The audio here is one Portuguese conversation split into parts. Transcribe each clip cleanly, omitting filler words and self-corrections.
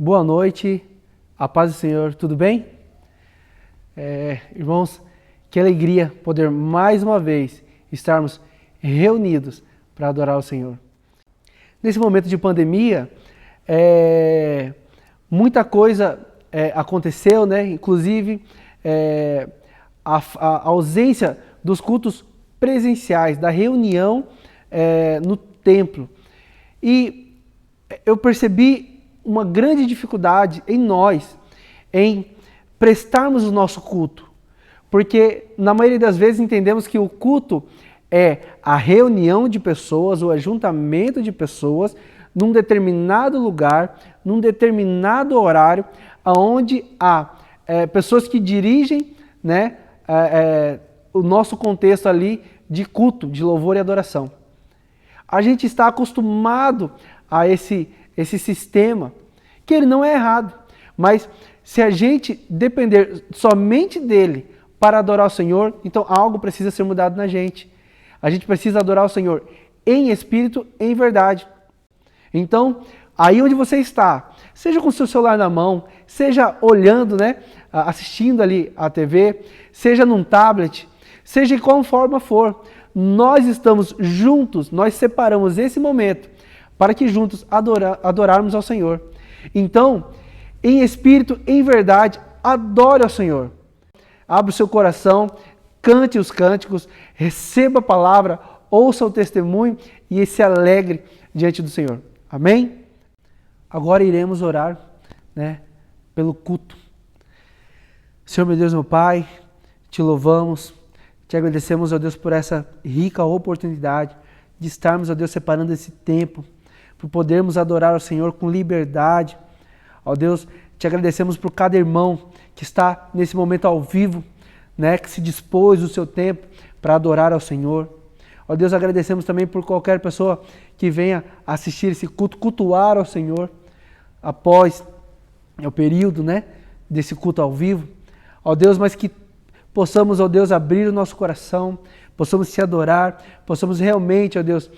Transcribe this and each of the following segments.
Boa noite, a paz do Senhor, tudo bem? Irmãos, que alegria poder mais uma vez estarmos reunidos para adorar o Senhor. Nesse momento de pandemia, muita coisa aconteceu, né? Inclusive a ausência dos cultos presenciais, da reunião no templo. E eu percebi uma grande dificuldade em nós, em prestarmos o nosso culto. Porque, na maioria das vezes, entendemos que o culto é a reunião de pessoas, o ajuntamento de pessoas, num determinado lugar, num determinado horário, onde há pessoas que dirigem, né, o nosso contexto ali de culto, de louvor e adoração. A gente está acostumado a esse sistema, que ele não é errado, mas se a gente depender somente dele para adorar o Senhor, então algo precisa ser mudado na gente. A gente precisa adorar o Senhor em espírito, em verdade. Então, aí onde você está, seja com o seu celular na mão, seja olhando, né, assistindo ali a TV, seja num tablet, seja de qual forma for, nós estamos juntos, nós separamos esse momento para que juntos adorarmos ao Senhor. Então, em espírito, em verdade, adore ao Senhor. Abra o seu coração, cante os cânticos, receba a palavra, ouça o testemunho e se alegre diante do Senhor. Amém? Agora iremos orar, né, pelo culto. Senhor, meu Deus, meu Pai, te louvamos, te agradecemos, ó Deus, por essa rica oportunidade de estarmos, ó Deus, separando esse tempo, por podermos adorar ao Senhor com liberdade. Ó Deus, te agradecemos por cada irmão que está nesse momento ao vivo, né, que se dispôs o seu tempo para adorar ao Senhor. Ó Deus, agradecemos também por qualquer pessoa que venha assistir esse culto, cultuar ao Senhor após o período, né, desse culto ao vivo. Ó Deus, mas que possamos, ó Deus, abrir o nosso coração, possamos te adorar, possamos realmente, ó Deus,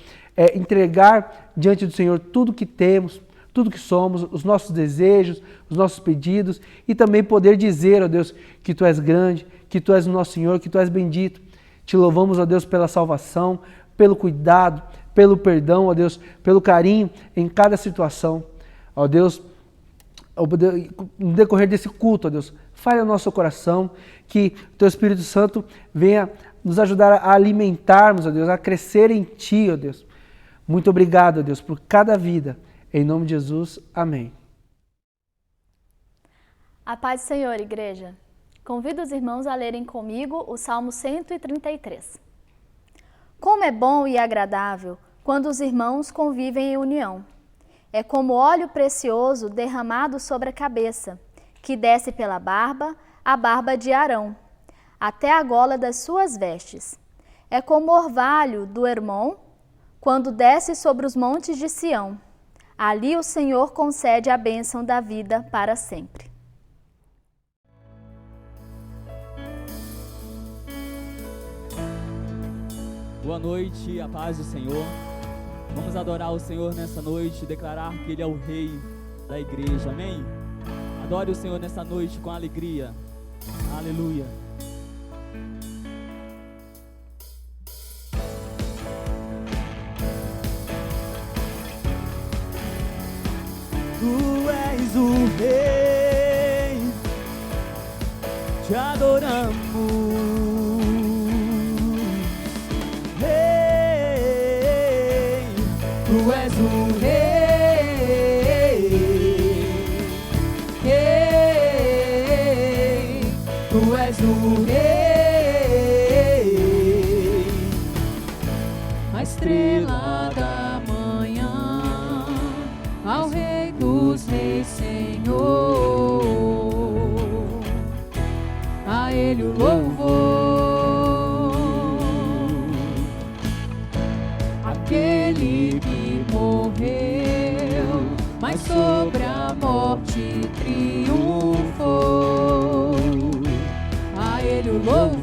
entregar diante do Senhor tudo que temos, tudo que somos, os nossos desejos, os nossos pedidos e também poder dizer, ó Deus, que Tu és grande, que Tu és o nosso Senhor, que Tu és bendito. Te louvamos, ó Deus, pela salvação, pelo cuidado, pelo perdão, ó Deus, pelo carinho em cada situação. Ó Deus, no decorrer desse culto, ó Deus, fale ao nosso coração, que o Teu Espírito Santo venha nos ajudar a alimentarmos, ó Deus, a crescer em Ti, ó Deus. Muito obrigado, ó Deus, por cada vida. Em nome de Jesus, amém. A paz do Senhor, igreja. Convido os irmãos a lerem comigo o Salmo 133. Como é bom e agradável quando os irmãos convivem em união. É como óleo precioso derramado sobre a cabeça, que desce pela barba, a barba de Arão, até a gola das suas vestes. É como orvalho do Hermon, quando desce sobre os montes de Sião. Ali o Senhor concede a bênção da vida para sempre. Boa noite, a paz do Senhor. Vamos adorar o Senhor nessa noite, declarar que Ele é o Rei da igreja, amém? Adore o Senhor nessa noite com alegria, aleluia. Tu és o Rei, te adoramos. Rei, tu és o Rei. Rei, tu és o Rei. A estrela da manhã, ao Rei dos Reis, Senhor, a Ele o louvor, aquele que morreu, mas sobre a morte triunfou, a Ele o louvor.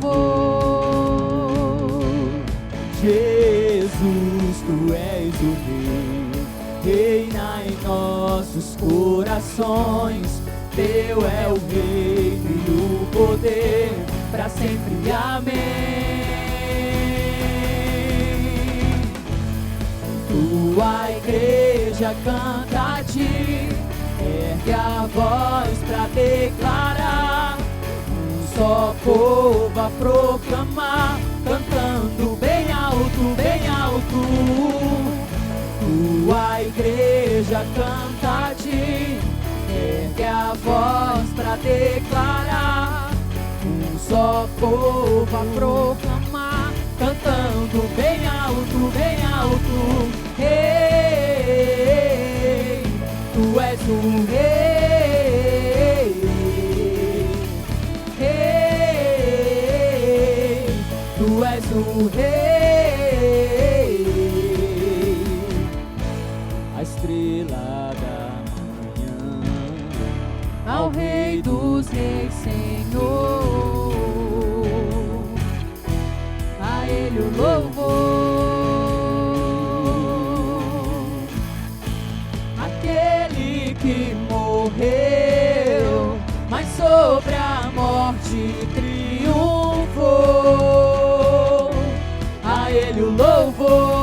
Jesus, Tu és o Rei, reina em nós. nossos corações. Teu é o reino e o poder, para sempre. Amém. Tua igreja canta a ti, ergue a voz pra declarar, um só povo a proclamar, cantando bem alto, bem alto. Tua igreja canta a ti, ergue a voz pra declarar, um só povo a proclamar, cantando bem alto, bem alto. Rei, tu és o rei. Rei, tu és o rei. A estrela da manhã, ao Rei dos Reis, Senhor, a Ele o louvor. Aquele que morreu, mas sobre a morte triunfou, a Ele o louvor.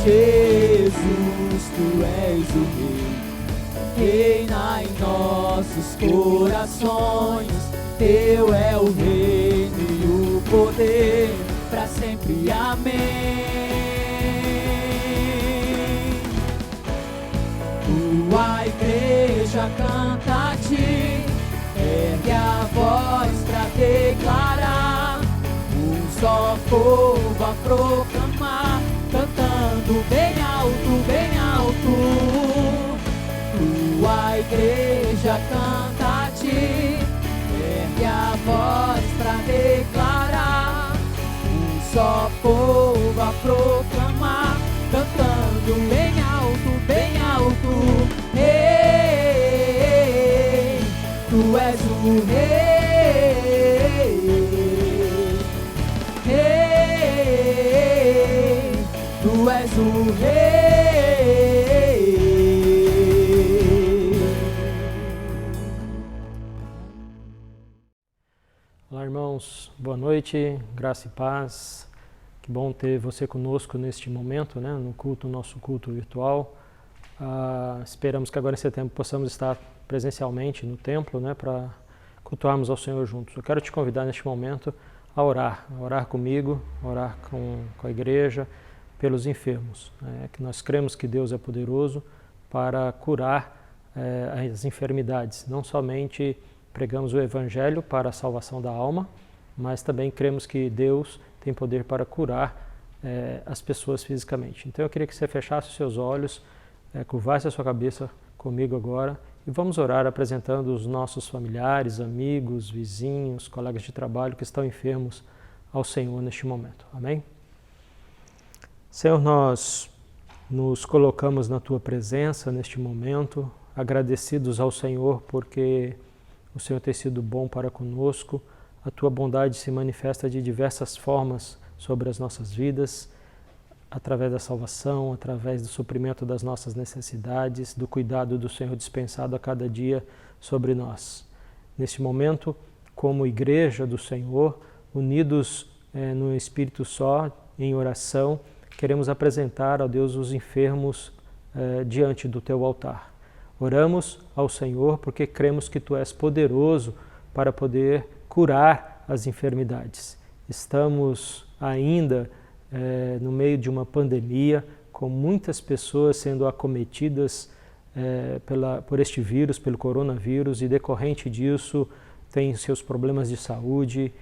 Jesus, tu és o Rei, reina em nossos corações. Teu é o reino e o poder, para sempre. Amém. Tua igreja canta a ti, ergue a voz pra declarar, um só povo a proclamar, cantando bem alto, bem alto. Tua igreja canta a ti, ergue a voz pra declarar, um só povo a proclamar, cantando bem alto, bem alto. Rei, tu és o rei. Rei, tu és o rei. Olá, irmãos, boa noite, graça e paz. Que bom ter você conosco neste momento, né, no culto, nosso culto virtual. Esperamos que agora em setembro possamos estar presencialmente no templo, né, para cultuarmos ao Senhor juntos. Eu quero te convidar neste momento a orar comigo, a orar com a igreja, pelos enfermos. Que nós cremos que Deus é poderoso para curar as enfermidades. Não somente pregamos o Evangelho para a salvação da alma, mas também cremos que Deus tem poder para curar as pessoas fisicamente. Então eu queria que você fechasse os seus olhos, curvasse a sua cabeça comigo agora e vamos orar apresentando os nossos familiares, amigos, vizinhos, colegas de trabalho que estão enfermos ao Senhor neste momento. Amém? Senhor, nós nos colocamos na Tua presença neste momento, agradecidos ao Senhor porque o Senhor tem sido bom para conosco. A Tua bondade se manifesta de diversas formas sobre as nossas vidas, através da salvação, através do suprimento das nossas necessidades, do cuidado do Senhor dispensado a cada dia sobre nós. Neste momento, como igreja do Senhor, unidos no Espírito só, em oração, queremos apresentar, ó Deus, os enfermos diante do Teu altar. Oramos ao Senhor porque cremos que Tu és poderoso para poder curar as enfermidades. Estamos ainda no meio de uma pandemia, com muitas pessoas sendo acometidas por este vírus, pelo coronavírus, e decorrente disso tem seus problemas de saúde,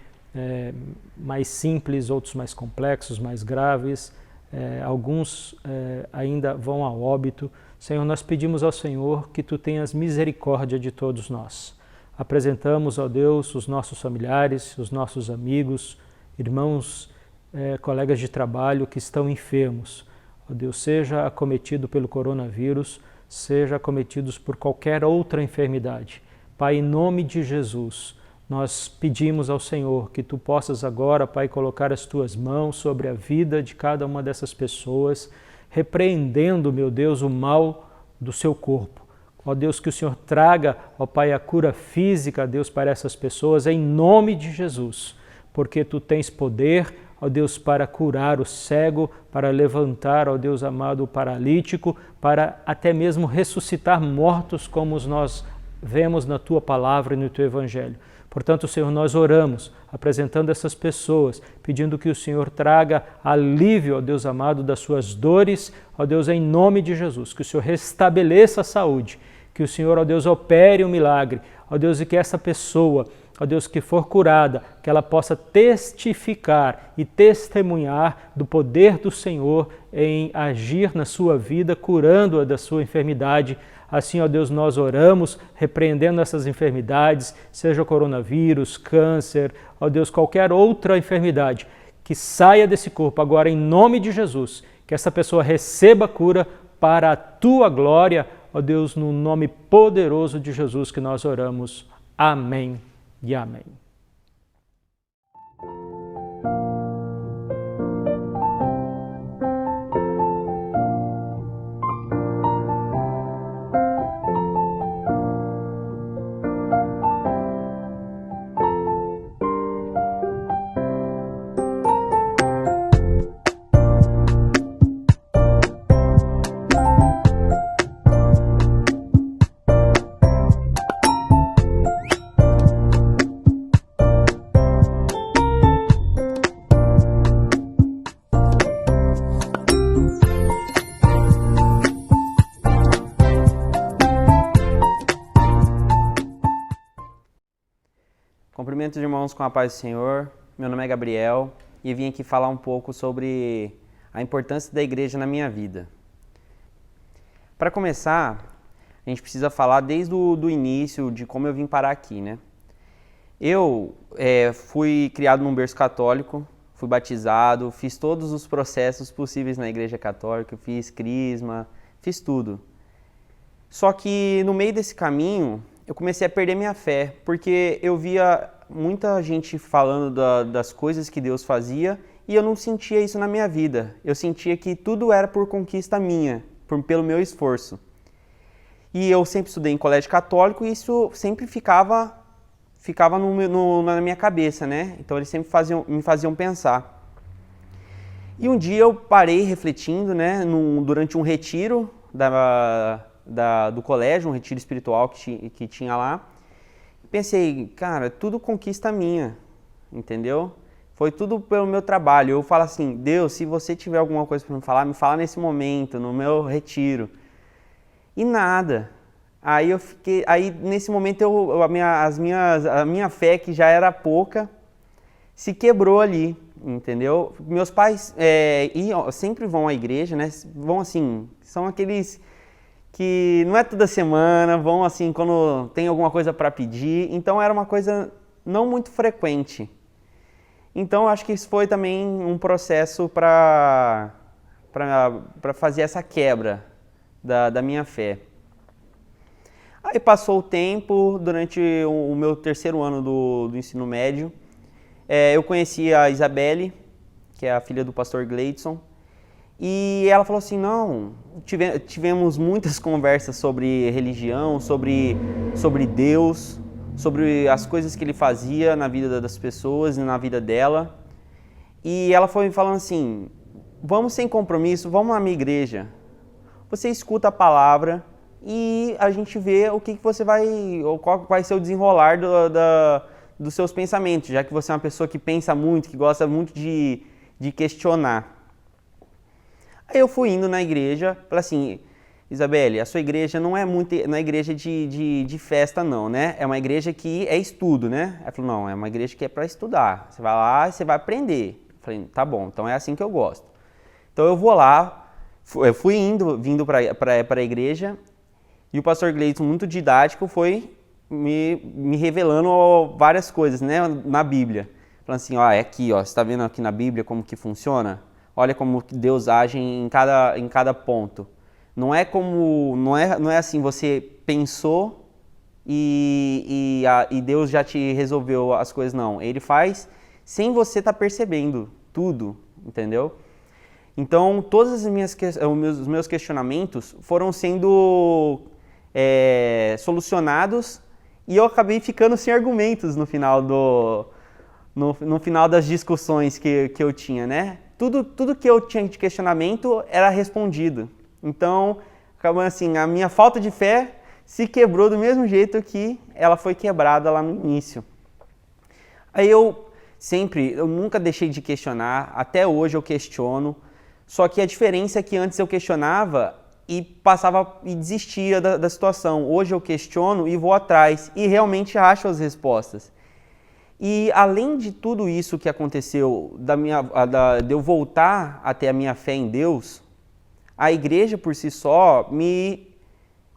mais simples, outros mais complexos, mais graves, alguns ainda vão a óbito. Senhor, nós pedimos ao Senhor que Tu tenhas misericórdia de todos nós. Apresentamos, ó Deus, os nossos familiares, os nossos amigos, irmãos, colegas de trabalho que estão enfermos. Ó Deus, seja acometido pelo coronavírus, seja acometidos por qualquer outra enfermidade. Pai, em nome de Jesus, nós pedimos ao Senhor que Tu possas agora, Pai, colocar as Tuas mãos sobre a vida de cada uma dessas pessoas, repreendendo, meu Deus, o mal do seu corpo. Ó Deus, que o Senhor traga, ó Pai, a cura física, Deus, para essas pessoas, em nome de Jesus, porque Tu tens poder, ó Deus, para curar o cego, para levantar, ó Deus amado, o paralítico, para até mesmo ressuscitar mortos, como nós vemos na Tua palavra e no Teu Evangelho. Portanto, Senhor, nós oramos, apresentando essas pessoas, pedindo que o Senhor traga alívio, ó Deus amado, das suas dores, ó Deus, em nome de Jesus, que o Senhor restabeleça a saúde, que o Senhor, ó Deus, opere um milagre, ó Deus, e que essa pessoa, ó Deus, que for curada, que ela possa testificar e testemunhar do poder do Senhor em agir na sua vida, curando-a da sua enfermidade. Assim, ó Deus, nós oramos, repreendendo essas enfermidades, seja o coronavírus, câncer, ó Deus, qualquer outra enfermidade, que saia desse corpo agora em nome de Jesus, que essa pessoa receba cura para a Tua glória, ó Deus, no nome poderoso de Jesus que nós oramos. Amém e amém. Cumprimentos, irmãos, com a paz do Senhor. Meu nome é Gabriel e vim aqui falar um pouco sobre a importância da igreja na minha vida. Para começar, a gente precisa falar desde o início de como eu vim parar aqui, né? Eu fui criado num berço católico, fui batizado, fiz todos os processos possíveis na igreja católica, fiz crisma, fiz tudo. Só que no meio desse caminho, eu comecei a perder minha fé, porque eu via muita gente falando das coisas que Deus fazia e eu não sentia isso na minha vida. Eu sentia que tudo era por conquista minha, pelo meu esforço. E eu sempre estudei em colégio católico e isso sempre ficava na minha cabeça, né? Então eles sempre me faziam pensar. E um dia eu parei refletindo, né, durante um retiro do colégio, um retiro espiritual que tinha lá. Pensei, cara, tudo conquista minha, entendeu? Foi tudo pelo meu trabalho. Eu falo assim, Deus, se você tiver alguma coisa para me fala nesse momento, no meu retiro. E nada. Aí nesse momento a minha fé, que já era pouca, se quebrou ali, entendeu? Meus pais sempre vão à igreja, né? Vão assim, são aqueles que não é toda semana, vão assim quando tem alguma coisa para pedir, então era uma coisa não muito frequente. Então acho que isso foi também um processo para fazer essa quebra da minha fé. Aí passou o tempo, durante o meu terceiro ano do ensino médio, eu conheci a Isabelle, que é a filha do pastor Gleidson, e ela falou assim, não, tivemos muitas conversas sobre religião, sobre Deus, sobre as coisas que Ele fazia na vida das pessoas e na vida dela. E ela foi falando assim, vamos sem compromisso, vamos na minha igreja. Você escuta a palavra e a gente vê o que você qual vai ser o desenrolar dos seus pensamentos, já que você é uma pessoa que pensa muito, que gosta muito de questionar. Aí eu fui indo na igreja, falei assim, Isabelle, a sua igreja não é igreja de festa não, né? É uma igreja que é estudo, né? Ela falou, não, é uma igreja que é para estudar. Você vai lá e você vai aprender. Eu falei, tá bom, então é assim que eu gosto. Então eu vou lá, eu fui vindo para a igreja, e o pastor Gleidson, muito didático, foi me revelando várias coisas, né, na Bíblia. Falando assim, ó, é aqui, ó, você está vendo aqui na Bíblia como que funciona? Olha como Deus age em cada ponto. Não é assim, você pensou e Deus já te resolveu as coisas, não. Ele faz sem você estar percebendo tudo, entendeu? Então, todos os meus questionamentos foram sendo solucionados e eu acabei ficando sem argumentos no final no final das discussões que eu tinha, né? Tudo que eu tinha de questionamento era respondido. Então, acabou assim, a minha falta de fé se quebrou do mesmo jeito que ela foi quebrada lá no início. Aí eu nunca deixei de questionar, até hoje eu questiono, só que a diferença é que antes eu questionava e passava e desistia da situação. Hoje eu questiono e vou atrás e realmente acho as respostas. E além de tudo isso que aconteceu, de eu voltar a ter a minha fé em Deus, a igreja por si só me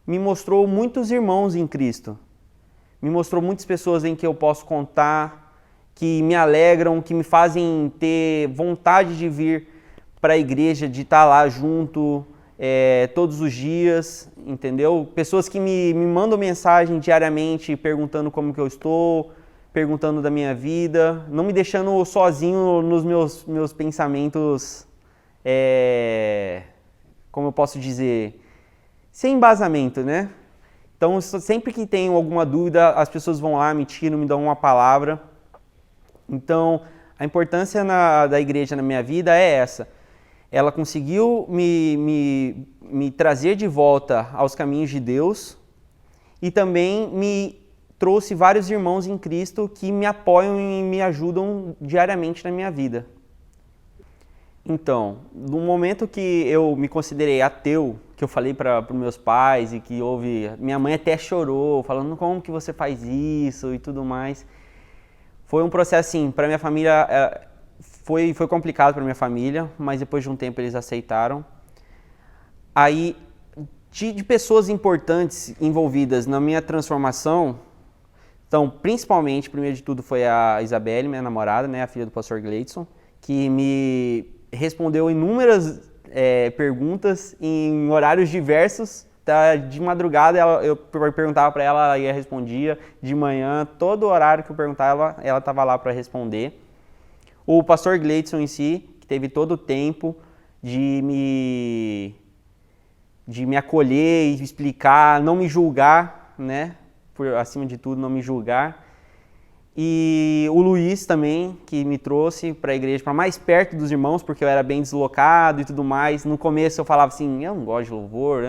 mostrou muitos irmãos em Cristo. Me mostrou muitas pessoas em que eu posso contar, que me alegram, que me fazem ter vontade de vir para a igreja, de estar lá junto todos os dias, entendeu? Pessoas que me mandam mensagem diariamente perguntando como que eu estou, perguntando da minha vida, não me deixando sozinho nos meus pensamentos, como eu posso dizer, sem embasamento, né? Então, sempre que tenho alguma dúvida, as pessoas vão lá, me tiram, me dão uma palavra. Então, a importância da igreja na minha vida é essa. Ela conseguiu me trazer de volta aos caminhos de Deus e também me trouxe vários irmãos em Cristo que me apoiam e me ajudam diariamente na minha vida. Então, no momento que eu me considerei ateu, que eu falei para os meus pais e que minha mãe até chorou, falando como que você faz isso e tudo mais. Foi um processo assim, para minha família, foi complicado para minha família, mas depois de um tempo eles aceitaram. Aí, de pessoas importantes envolvidas na minha transformação, então, principalmente, primeiro de tudo, foi a Isabelle, minha namorada, né, a filha do pastor Gleidson, que me respondeu inúmeras perguntas em horários diversos. Tá, de madrugada eu perguntava para ela, ela ia respondia. De manhã, todo horário que eu perguntava, ela estava lá para responder. O pastor Gleidson em si, que teve todo o tempo de me acolher e explicar, não me julgar, né? Acima de tudo, não me julgar. E o Luiz também, que me trouxe para a igreja, para mais perto dos irmãos, porque eu era bem deslocado e tudo mais. No começo eu falava assim, eu não gosto de louvor,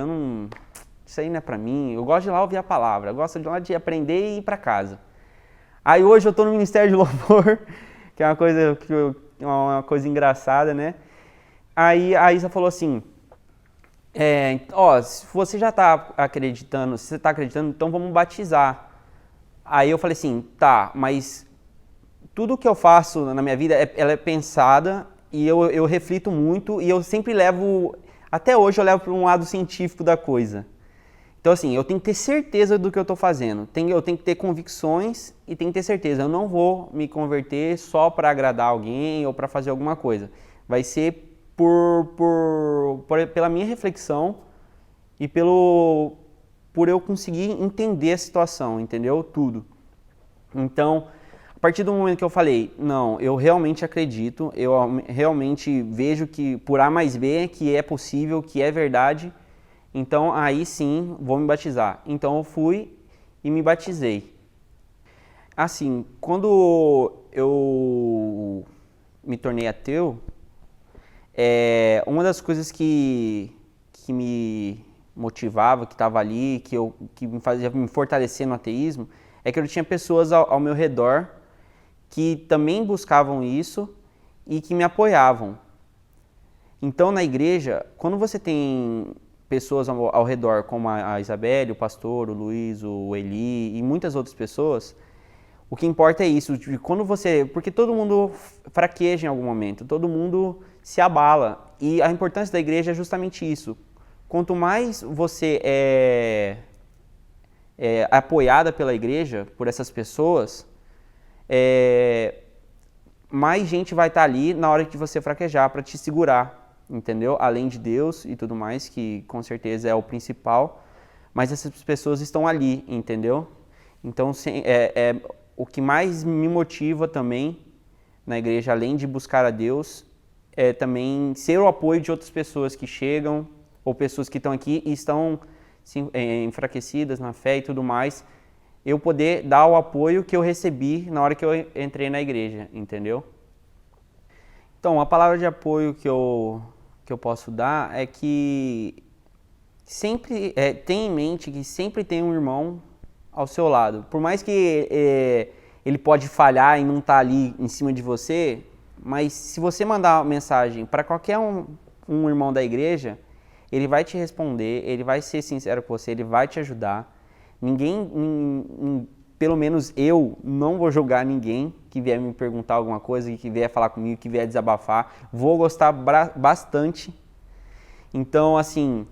isso aí não é para mim, eu gosto de ir lá ouvir a palavra, eu gosto de ir lá de aprender e ir para casa. Aí hoje eu estou no Ministério de Louvor, que é uma coisa engraçada, né? Aí a Isa falou assim, se você já está acreditando, então vamos batizar. Aí eu falei assim, tá, mas tudo que eu faço na minha vida, ela é pensada e eu reflito muito e eu sempre até hoje eu levo para um lado científico da coisa. Então assim, eu tenho que ter certeza do que eu estou fazendo, eu tenho que ter convicções e tenho que ter certeza. Eu não vou me converter só para agradar alguém ou para fazer alguma coisa. Vai ser pela minha reflexão e por eu conseguir entender a situação, entendeu? Tudo. Então, a partir do momento que eu falei, não, eu realmente acredito, eu realmente vejo que por A mais B, que é possível, que é verdade, então aí sim vou me batizar. Então eu fui e me batizei. Assim, quando eu me tornei ateu, uma das coisas que me motivava, que estava ali, que me fazia me fortalecer no ateísmo, é que eu tinha pessoas ao meu redor que também buscavam isso e que me apoiavam. Então, na igreja, quando você tem pessoas ao redor, como a Isabelle, o pastor, o Luiz, o Eli e muitas outras pessoas, o que importa é isso, porque todo mundo fraqueja em algum momento, todo mundo se abala. E a importância da igreja é justamente isso. Quanto mais você é apoiada pela igreja, por essas pessoas, mais gente vai estar ali na hora que você fraquejar para te segurar, entendeu? Além de Deus e tudo mais, que com certeza é o principal, mas essas pessoas estão ali, entendeu? Então, o que mais me motiva também na igreja, além de buscar a Deus, também ser o apoio de outras pessoas que chegam, ou pessoas que estão aqui e estão enfraquecidas na fé e tudo mais, eu poder dar o apoio que eu recebi na hora que eu entrei na igreja, entendeu? Então, a palavra de apoio que eu posso dar é que sempre tenha em mente que sempre tem um irmão ao seu lado. Por mais que ele pode falhar e não estar ali em cima de você, mas se você mandar uma mensagem para qualquer um irmão da igreja, ele vai te responder, ele vai ser sincero com você, ele vai te ajudar. Pelo menos eu não vou julgar ninguém que vier me perguntar alguma coisa, que vier falar comigo, que vier desabafar. Vou gostar bastante. Então, assim,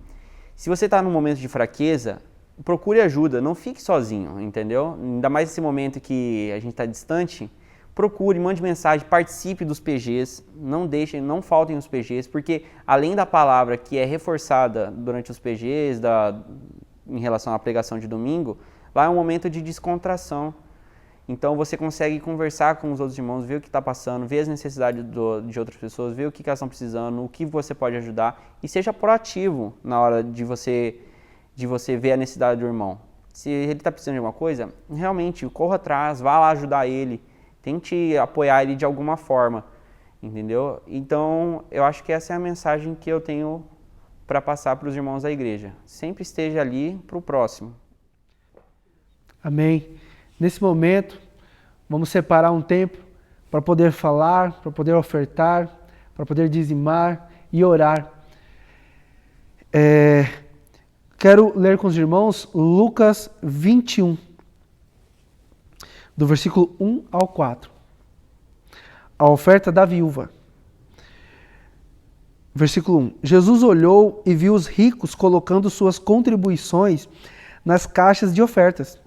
se você está num momento de fraqueza, procure ajuda, não fique sozinho, entendeu? Ainda mais nesse momento que a gente está distante, procure, mande mensagem, participe dos PGs, não faltem os PGs, porque além da palavra que é reforçada durante os PGs, em relação à pregação de domingo, lá é um momento de descontração. Então você consegue conversar com os outros irmãos, ver o que está passando, ver as necessidades de outras pessoas, ver o que elas estão precisando, o que você pode ajudar, e seja proativo na hora de você ver a necessidade do irmão. Se ele está precisando de alguma coisa, realmente corra atrás, vá lá ajudar ele, tente apoiar ele de alguma forma, entendeu? Então eu acho que essa é a mensagem que eu tenho para passar para os irmãos da igreja. Sempre esteja ali para o próximo. Amém. Nesse momento, vamos separar um tempo para poder falar, para poder ofertar, para poder dizimar e orar. Quero ler com os irmãos Lucas 21, do versículo 1 ao 4. A oferta da viúva. Versículo 1. Jesus olhou e viu os ricos colocando suas contribuições nas caixas de ofertas.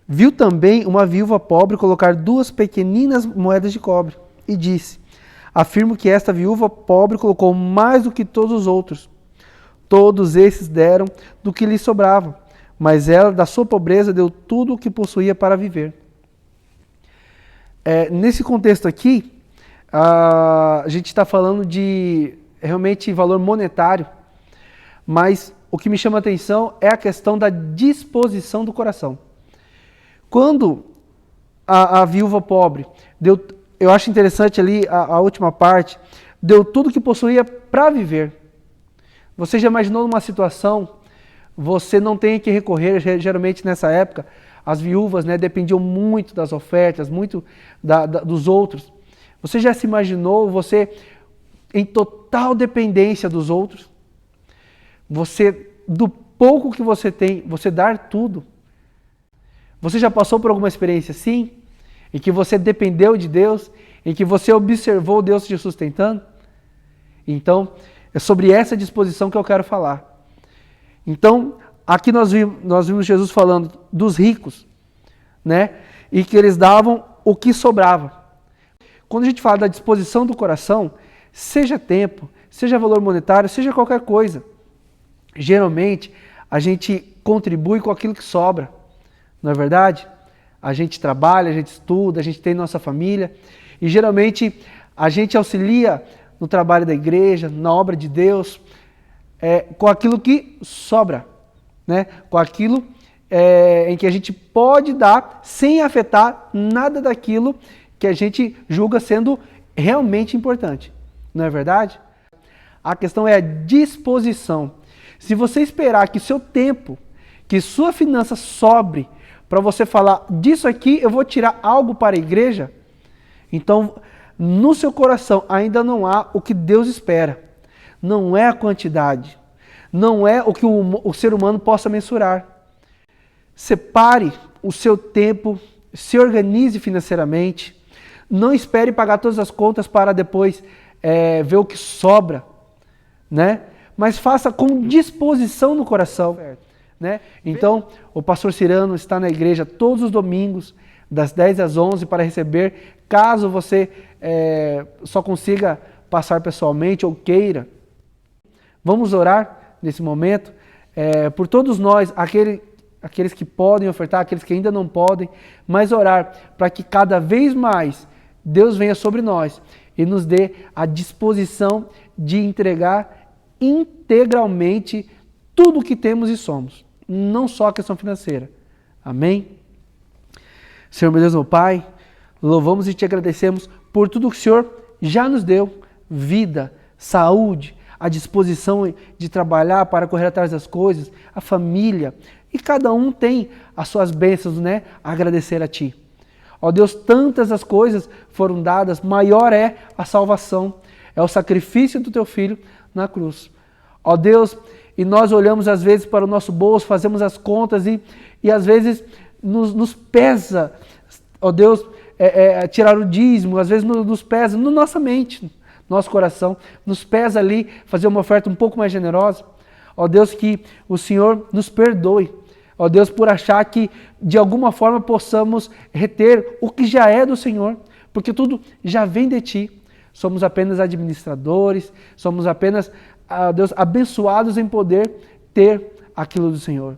Viu também uma viúva pobre colocar 2 pequeninas moedas de cobre e disse: afirmo que esta viúva pobre colocou mais do que todos os outros. Todos esses deram do que lhe sobrava, mas ela, da sua pobreza, deu tudo o que possuía para viver. Nesse contexto aqui, a gente está falando de realmente valor monetário, mas o que me chama a atenção é a questão da disposição do coração. Quando a viúva pobre deu, eu acho interessante ali a última parte, deu tudo que possuía para viver. Você já imaginou numa situação, você não tem que recorrer, geralmente nessa época, as viúvas, né, dependiam muito das ofertas, muito dos outros. Você já se imaginou você em total dependência dos outros? Você, do pouco que você tem, você dar tudo? Você já passou por alguma experiência assim? Em que você dependeu de Deus? Em que você observou Deus te sustentando? Então, é sobre essa disposição que eu quero falar. Então, aqui nós vimos Jesus falando dos ricos, né? E que eles davam o que sobrava. Quando a gente fala da disposição do coração, seja tempo, seja valor monetário, seja qualquer coisa, geralmente a gente contribui com aquilo que sobra. Não é verdade? A gente trabalha, a gente estuda, a gente tem nossa família e geralmente a gente auxilia no trabalho da igreja, na obra de Deus, com aquilo que sobra, né? Com aquilo em que a gente pode dar sem afetar nada daquilo que a gente julga sendo realmente importante. Não é verdade? A questão é a disposição. Se você esperar que seu tempo, que sua finança sobre para você falar, disso aqui eu vou tirar algo para a igreja, então no seu coração ainda não há o que Deus espera. Não é a quantidade, não é o que o ser humano possa mensurar. Separe o seu tempo, se organize financeiramente, não espere pagar todas as contas para depois ver o que sobra, né? Mas faça com disposição no coração. Né? Então, o pastor Cirano está na igreja todos os domingos, das 10 às 11, para receber, caso você só consiga passar pessoalmente ou queira. Vamos orar nesse momento por todos nós, aqueles que podem ofertar, aqueles que ainda não podem, mas orar para que cada vez mais Deus venha sobre nós e nos dê a disposição de entregar integralmente tudo o que temos e somos, não só a questão financeira. Amém? Senhor, meu Deus, meu Pai, louvamos e te agradecemos por tudo que o Senhor já nos deu, vida, saúde, a disposição de trabalhar para correr atrás das coisas, a família, e cada um tem as suas bênçãos, né? A agradecer a Ti. Ó Deus, tantas as coisas foram dadas, maior é a salvação, é o sacrifício do Teu Filho na cruz. Ó Deus, e nós olhamos às vezes para o nosso bolso, fazemos as contas e às vezes nos pesa, ó Deus, tirar o dízimo, às vezes nos pesa na nossa mente, nosso coração, nos pesa ali fazer uma oferta um pouco mais generosa. Ó Deus, que o Senhor nos perdoe. Ó Deus, por achar que de alguma forma possamos reter o que já é do Senhor, porque tudo já vem de Ti. Somos apenas administradores, somos apenas, ó Deus, abençoados em poder ter aquilo do Senhor.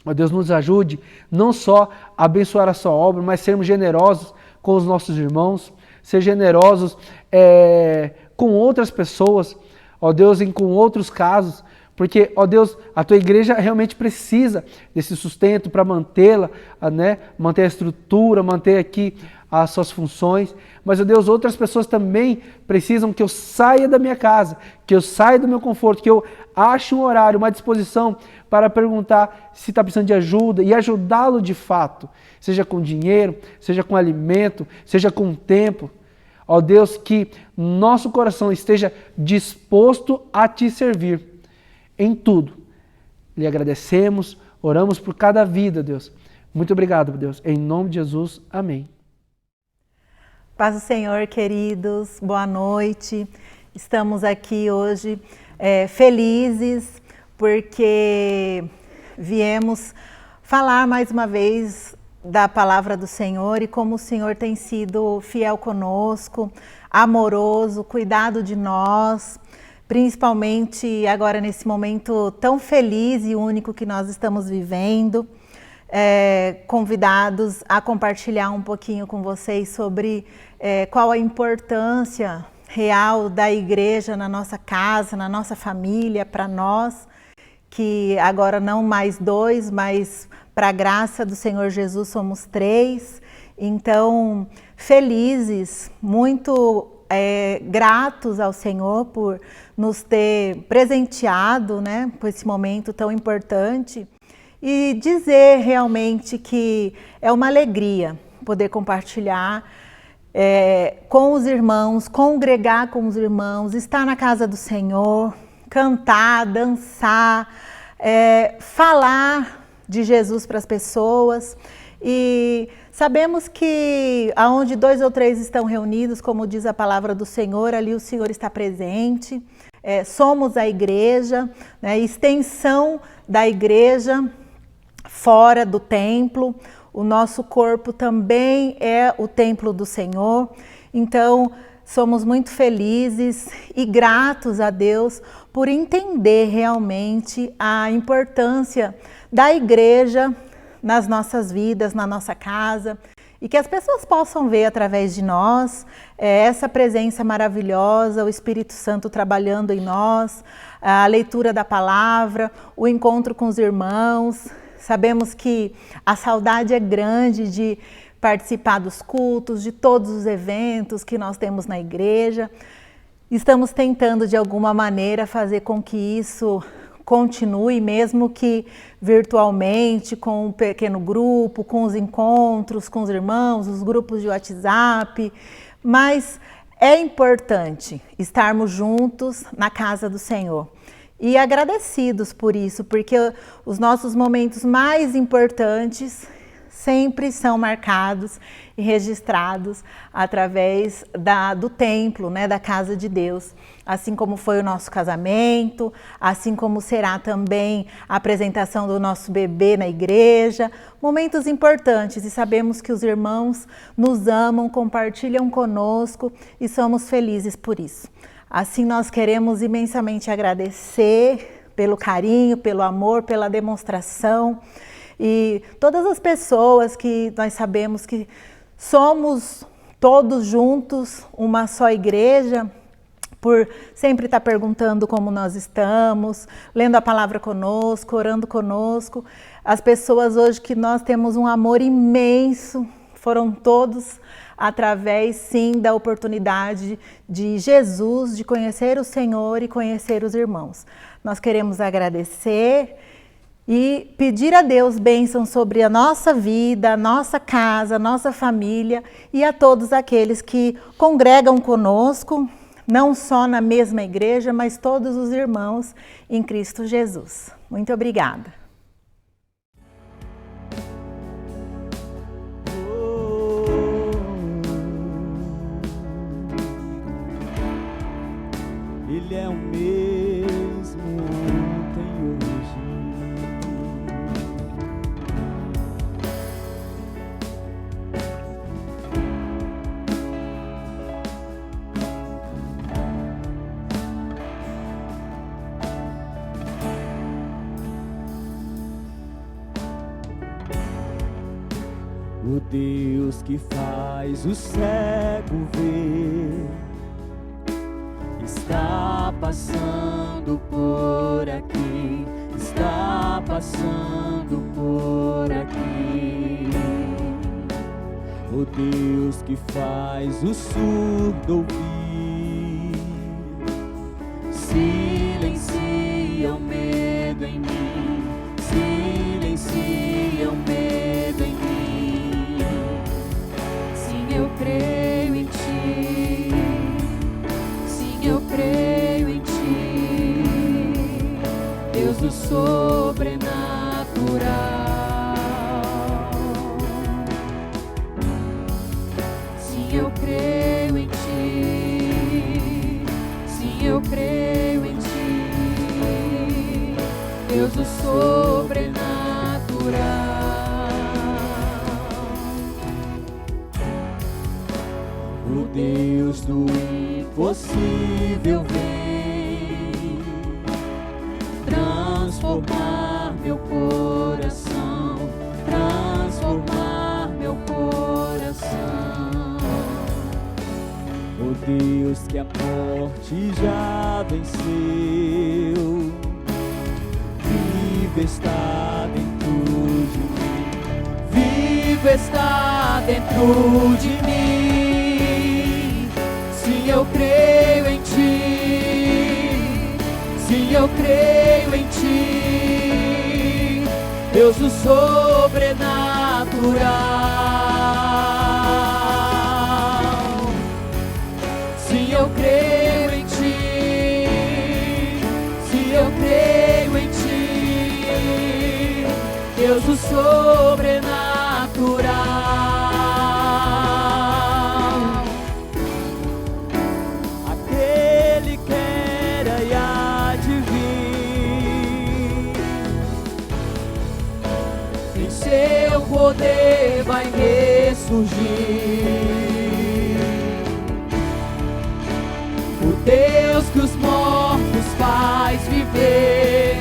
Ó Deus, nos ajude não só a abençoar a Sua obra, mas sermos generosos com os nossos irmãos, ser generosos com outras pessoas, ó Deus, com outros casos, porque, ó Deus, a Tua igreja realmente precisa desse sustento para mantê-la, né? Manter a estrutura, manter aqui as suas funções. Mas, ó Deus, outras pessoas também precisam que eu saia da minha casa, que eu saia do meu conforto, que eu ache um horário, uma disposição para perguntar se está precisando de ajuda e ajudá-lo de fato, seja com dinheiro, seja com alimento, seja com tempo. Ó Deus, que nosso coração esteja disposto a Te servir em tudo. Lhe agradecemos, oramos por cada vida, Deus. Muito obrigado, Deus. Em nome de Jesus, amém. Paz do Senhor, queridos, boa noite. Estamos aqui hoje felizes porque viemos falar mais uma vez da palavra do Senhor e como o Senhor tem sido fiel conosco, amoroso, cuidado de nós, principalmente agora nesse momento tão feliz e único que nós estamos vivendo. Convidados a compartilhar um pouquinho com vocês sobre qual a importância real da igreja na nossa casa, na nossa família, para nós, que agora não mais 2, mas para a graça do Senhor Jesus somos 3. Então, felizes, muito gratos ao Senhor por nos ter presenteado, né, por esse momento tão importante, e dizer realmente que é uma alegria poder compartilhar com os irmãos, congregar com os irmãos, estar na casa do Senhor, cantar, dançar, falar de Jesus para as pessoas. E sabemos que aonde 2 ou 3 estão reunidos, como diz a palavra do Senhor, ali o Senhor está presente. Somos a igreja, né, extensão da igreja fora do templo. O nosso corpo também é o templo do Senhor. Então, somos muito felizes e gratos a Deus por entender realmente a importância da igreja nas nossas vidas, na nossa casa, e que as pessoas possam ver através de nós essa presença maravilhosa, o Espírito Santo trabalhando em nós, a leitura da palavra, o encontro com os irmãos. Sabemos que a saudade é grande de participar dos cultos, de todos os eventos que nós temos na igreja. Estamos tentando de alguma maneira fazer com que isso continue, mesmo que virtualmente, com um pequeno grupo, com os encontros com os irmãos, os grupos de WhatsApp, mas é importante estarmos juntos na casa do Senhor. E agradecidos por isso, porque os nossos momentos mais importantes sempre são marcados e registrados através do templo, né, da casa de Deus. Assim como foi o nosso casamento, assim como será também a apresentação do nosso bebê na igreja. Momentos importantes, e sabemos que os irmãos nos amam, compartilham conosco e somos felizes por isso. Assim nós queremos imensamente agradecer pelo carinho, pelo amor, pela demonstração e todas as pessoas que nós sabemos que somos todos juntos, uma só igreja, por sempre estar perguntando como nós estamos, lendo a palavra conosco, orando conosco. As pessoas hoje que nós temos um amor imenso, foram todos através, sim, da oportunidade de Jesus, de conhecer o Senhor e conhecer os irmãos. Nós queremos agradecer e pedir a Deus bênção sobre a nossa vida, a nossa casa, a nossa família e a todos aqueles que congregam conosco, não só na mesma igreja, mas todos os irmãos em Cristo Jesus. Muito obrigada. Ele é o mesmo ontem e hoje. O Deus que faz o cego ver está passando por aqui, está passando por aqui. O Deus que faz o surdo ouvir, silencia o medo em mim, silencia o medo em mim. Sim, eu creio em ti. Eu creio em ti, Deus do sobrenatural. Sim, eu creio em ti. Sim, eu creio em ti, Deus do sobrenatural. O Deus do impossível vem transformar meu coração, transformar meu coração. O Deus que a morte já venceu, vivo está dentro de mim, vivo está dentro de mim. Sim, eu creio em ti. Sim, eu creio em ti, Deus do sobrenatural. Sim, eu creio em ti. Sim, eu creio em ti, Deus do sobrenatural. Seu poder vai ressurgir. O Deus que os mortos faz viver,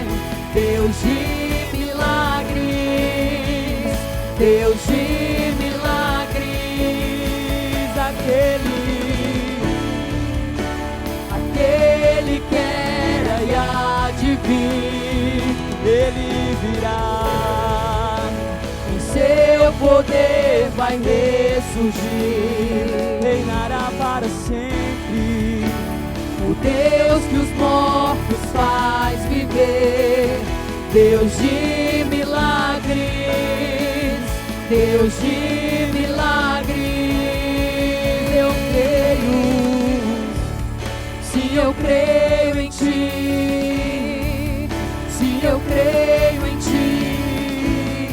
Deus de milagres, Deus de milagres, aquele que era e há de vir, ele virá. Seu poder vai ressurgir, reinará para sempre. O Deus que os mortos faz viver, Deus de milagres, Deus de milagres. Eu creio, sim, eu creio em ti. Sim, eu creio em ti,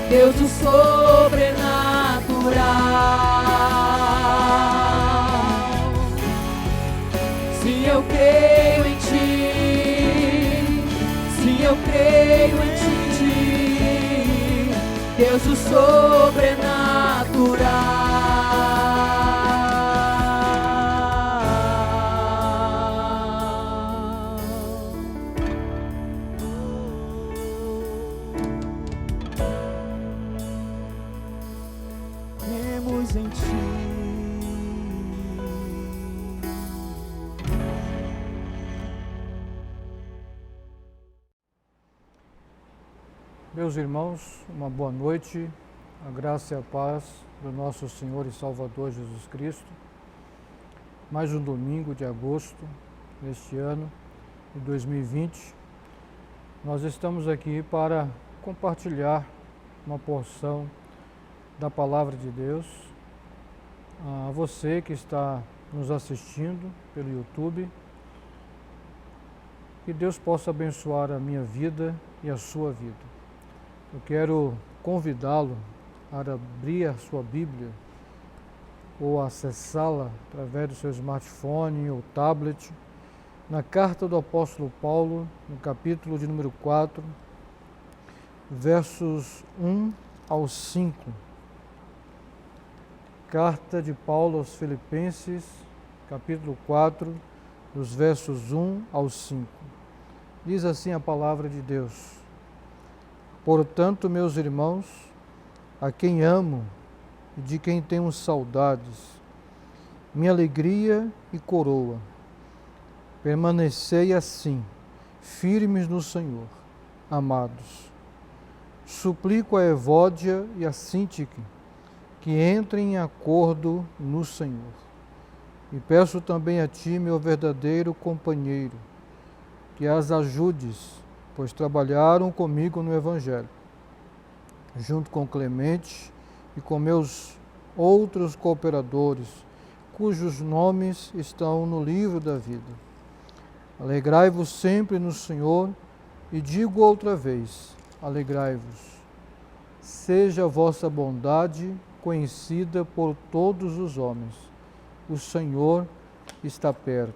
Deus do sobrenatural. Sim, eu creio em ti. Sim, eu creio em ti, Deus do sobrenatural. Em ti Meus irmãos, uma boa noite, a graça e a paz do nosso Senhor e Salvador Jesus Cristo. Mais um domingo de agosto deste ano de 2020. Nós estamos aqui para compartilhar uma porção da Palavra de Deus a você que está nos assistindo pelo YouTube. Que Deus possa abençoar a minha vida e a sua vida. Eu quero convidá-lo a abrir a sua Bíblia ou acessá-la através do seu smartphone ou tablet na carta do apóstolo Paulo, no capítulo de número 4, versos 1 ao 5. Carta de Paulo aos Filipenses, capítulo 4, dos versos 1 ao 5. Diz assim a palavra de Deus: Portanto, meus irmãos, a quem amo e de quem tenho saudades, minha alegria e coroa, permanecei assim, firmes no Senhor, amados. Suplico a Evódia e a Síntique que entrem em acordo no Senhor. E peço também a ti, meu verdadeiro companheiro, que as ajudes, pois trabalharam comigo no Evangelho, junto com Clemente e com meus outros cooperadores, cujos nomes estão no livro da vida. Alegrai-vos sempre no Senhor, e digo outra vez, alegrai-vos. Seja a vossa bondade conhecida por todos os homens. O Senhor está perto.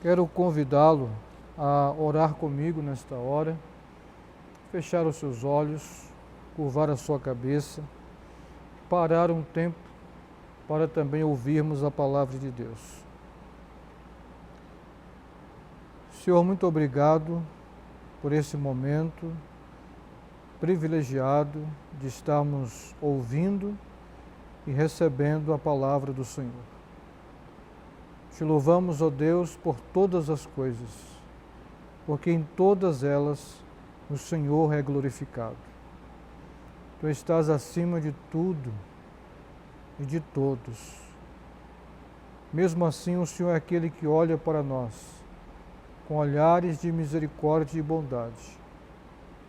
Quero convidá-lo a orar comigo nesta hora, fechar os seus olhos, curvar a sua cabeça, parar um tempo para também ouvirmos a palavra de Deus. Senhor, muito obrigado por esse momento privilegiado de estarmos ouvindo e recebendo a palavra do Senhor. Te louvamos, ó Deus, por todas as coisas, porque em todas elas o Senhor é glorificado. Tu estás acima de tudo e de todos. Mesmo assim, o Senhor é aquele que olha para nós com olhares de misericórdia e bondade.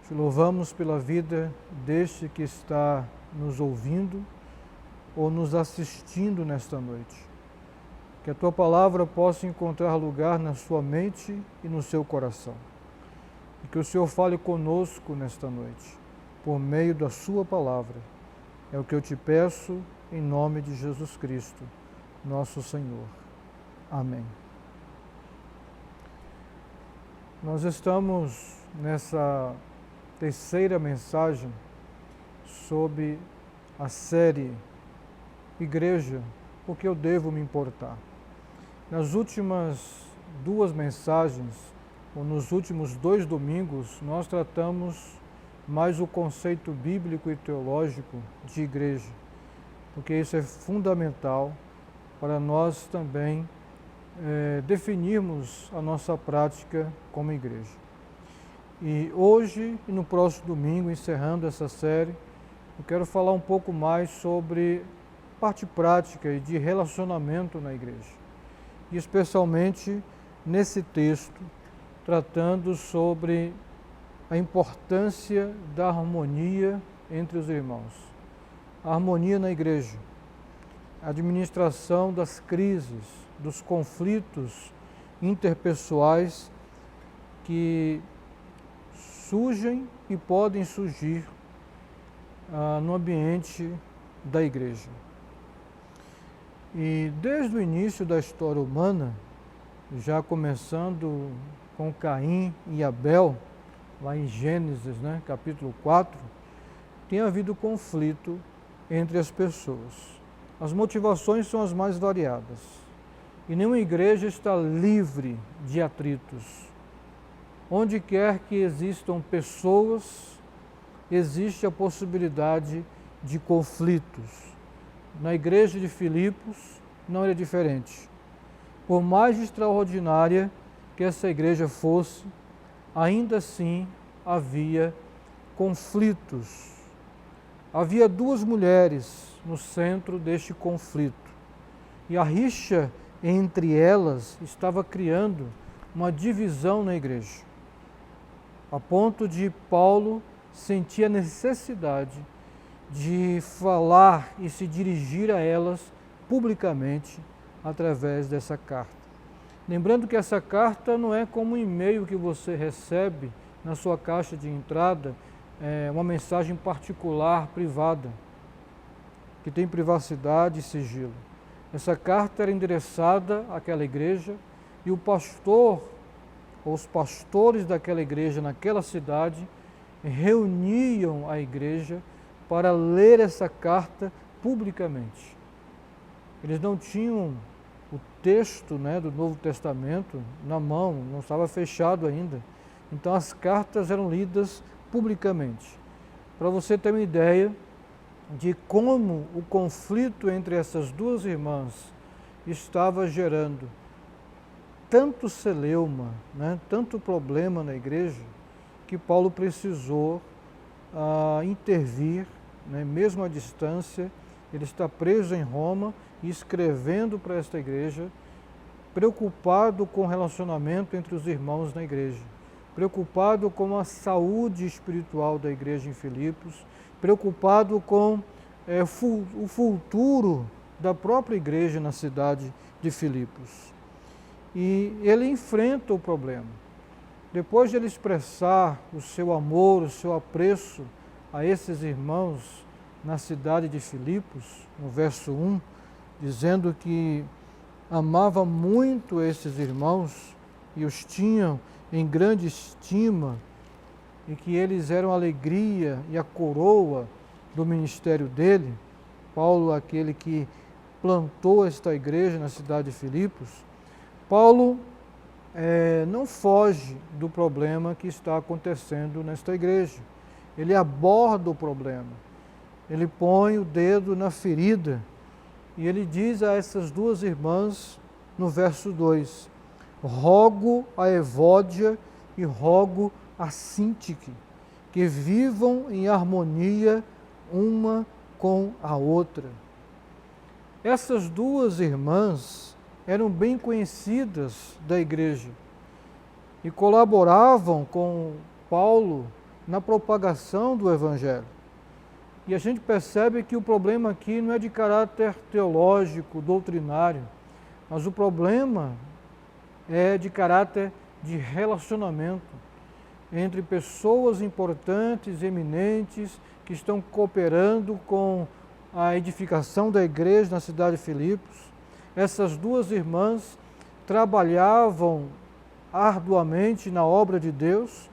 Te louvamos pela vida deste que está nos ouvindo ou nos assistindo nesta noite. Que a Tua palavra possa encontrar lugar na sua mente e no seu coração. E que o Senhor fale conosco nesta noite, por meio da Sua palavra. É o que eu te peço em nome de Jesus Cristo, nosso Senhor. Amém. Nós estamos nessa terceira mensagem sobre a série Igreja, porque eu devo me importar. Nas últimas duas mensagens, ou nos últimos 2 domingos, nós tratamos mais o conceito bíblico e teológico de igreja, porque isso é fundamental para nós também definirmos a nossa prática como igreja. E hoje e no próximo domingo, encerrando essa série, eu quero falar um pouco mais sobre parte prática e de relacionamento na igreja. E especialmente nesse texto, tratando sobre a importância da harmonia entre os irmãos. A harmonia na igreja, a administração das crises, dos conflitos interpessoais que surgem e podem surgir no ambiente da igreja. E desde o início da história humana, já começando com Caim e Abel, lá em Gênesis, capítulo 4, tem havido conflito entre as pessoas. As motivações são as mais variadas. E nenhuma igreja está livre de atritos. Onde quer que existam pessoas, existe a possibilidade de conflitos. Na igreja de Filipos não era diferente. Por mais extraordinária que essa igreja fosse, ainda assim havia conflitos. Havia duas mulheres no centro deste conflito. E a rixa entre elas estava criando uma divisão na igreja, a ponto de Paulo sentir a necessidade de falar e se dirigir a elas publicamente através dessa carta. Lembrando que essa carta não é como um e-mail que você recebe na sua caixa de entrada, uma mensagem particular, privada, que tem privacidade e sigilo. Essa carta era endereçada àquela igreja e o pastor, ou os pastores daquela igreja naquela cidade, reuniam a igreja para ler essa carta publicamente. Eles não tinham o texto, né, do Novo Testamento na mão, não estava fechado ainda. Então as cartas eram lidas publicamente. Para você ter uma ideia de como o conflito entre essas duas irmãs estava gerando tanto celeuma, né, tanto problema na igreja, que Paulo precisou intervir, né, mesmo à distância. Ele está preso em Roma e escrevendo para esta igreja, preocupado com o relacionamento entre os irmãos na igreja, preocupado com a saúde espiritual da igreja em Filipos, preocupado com o futuro da própria igreja na cidade de Filipos. E ele enfrenta o problema. Depois de ele expressar o seu amor, o seu apreço a esses irmãos na cidade de Filipos, no verso 1, dizendo que amava muito esses irmãos e os tinham em grande estima e que eles eram a alegria e a coroa do ministério dele, Paulo, aquele que plantou esta igreja na cidade de Filipos, Paulo não foge do problema que está acontecendo nesta igreja. Ele aborda o problema, ele põe o dedo na ferida e ele diz a essas duas irmãs no verso 2, rogo a Evódia e rogo a Sintique, que vivam em harmonia uma com a outra. Essas duas irmãs eram bem conhecidas da igreja e colaboravam com Paulo na propagação do Evangelho. E a gente percebe que o problema aqui não é de caráter teológico, doutrinário, mas o problema é de caráter de relacionamento entre pessoas importantes, eminentes, que estão cooperando com a edificação da igreja na cidade de Filipos. Essas duas irmãs trabalhavam arduamente na obra de Deus,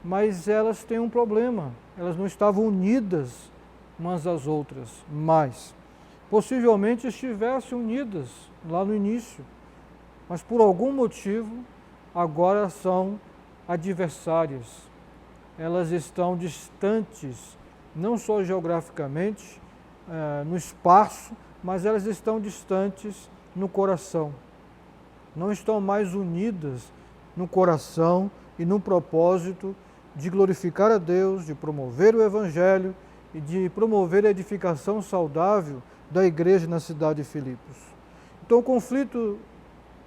mas elas têm um problema, elas não estavam unidas umas às outras, mas possivelmente estivessem unidas lá no início, mas por algum motivo agora são adversárias. Elas estão distantes, não só geograficamente, no espaço, mas elas estão distantes no coração. Não estão mais unidas no coração e no propósito de glorificar a Deus, de promover o Evangelho e de promover a edificação saudável da igreja na cidade de Filipos. Então o conflito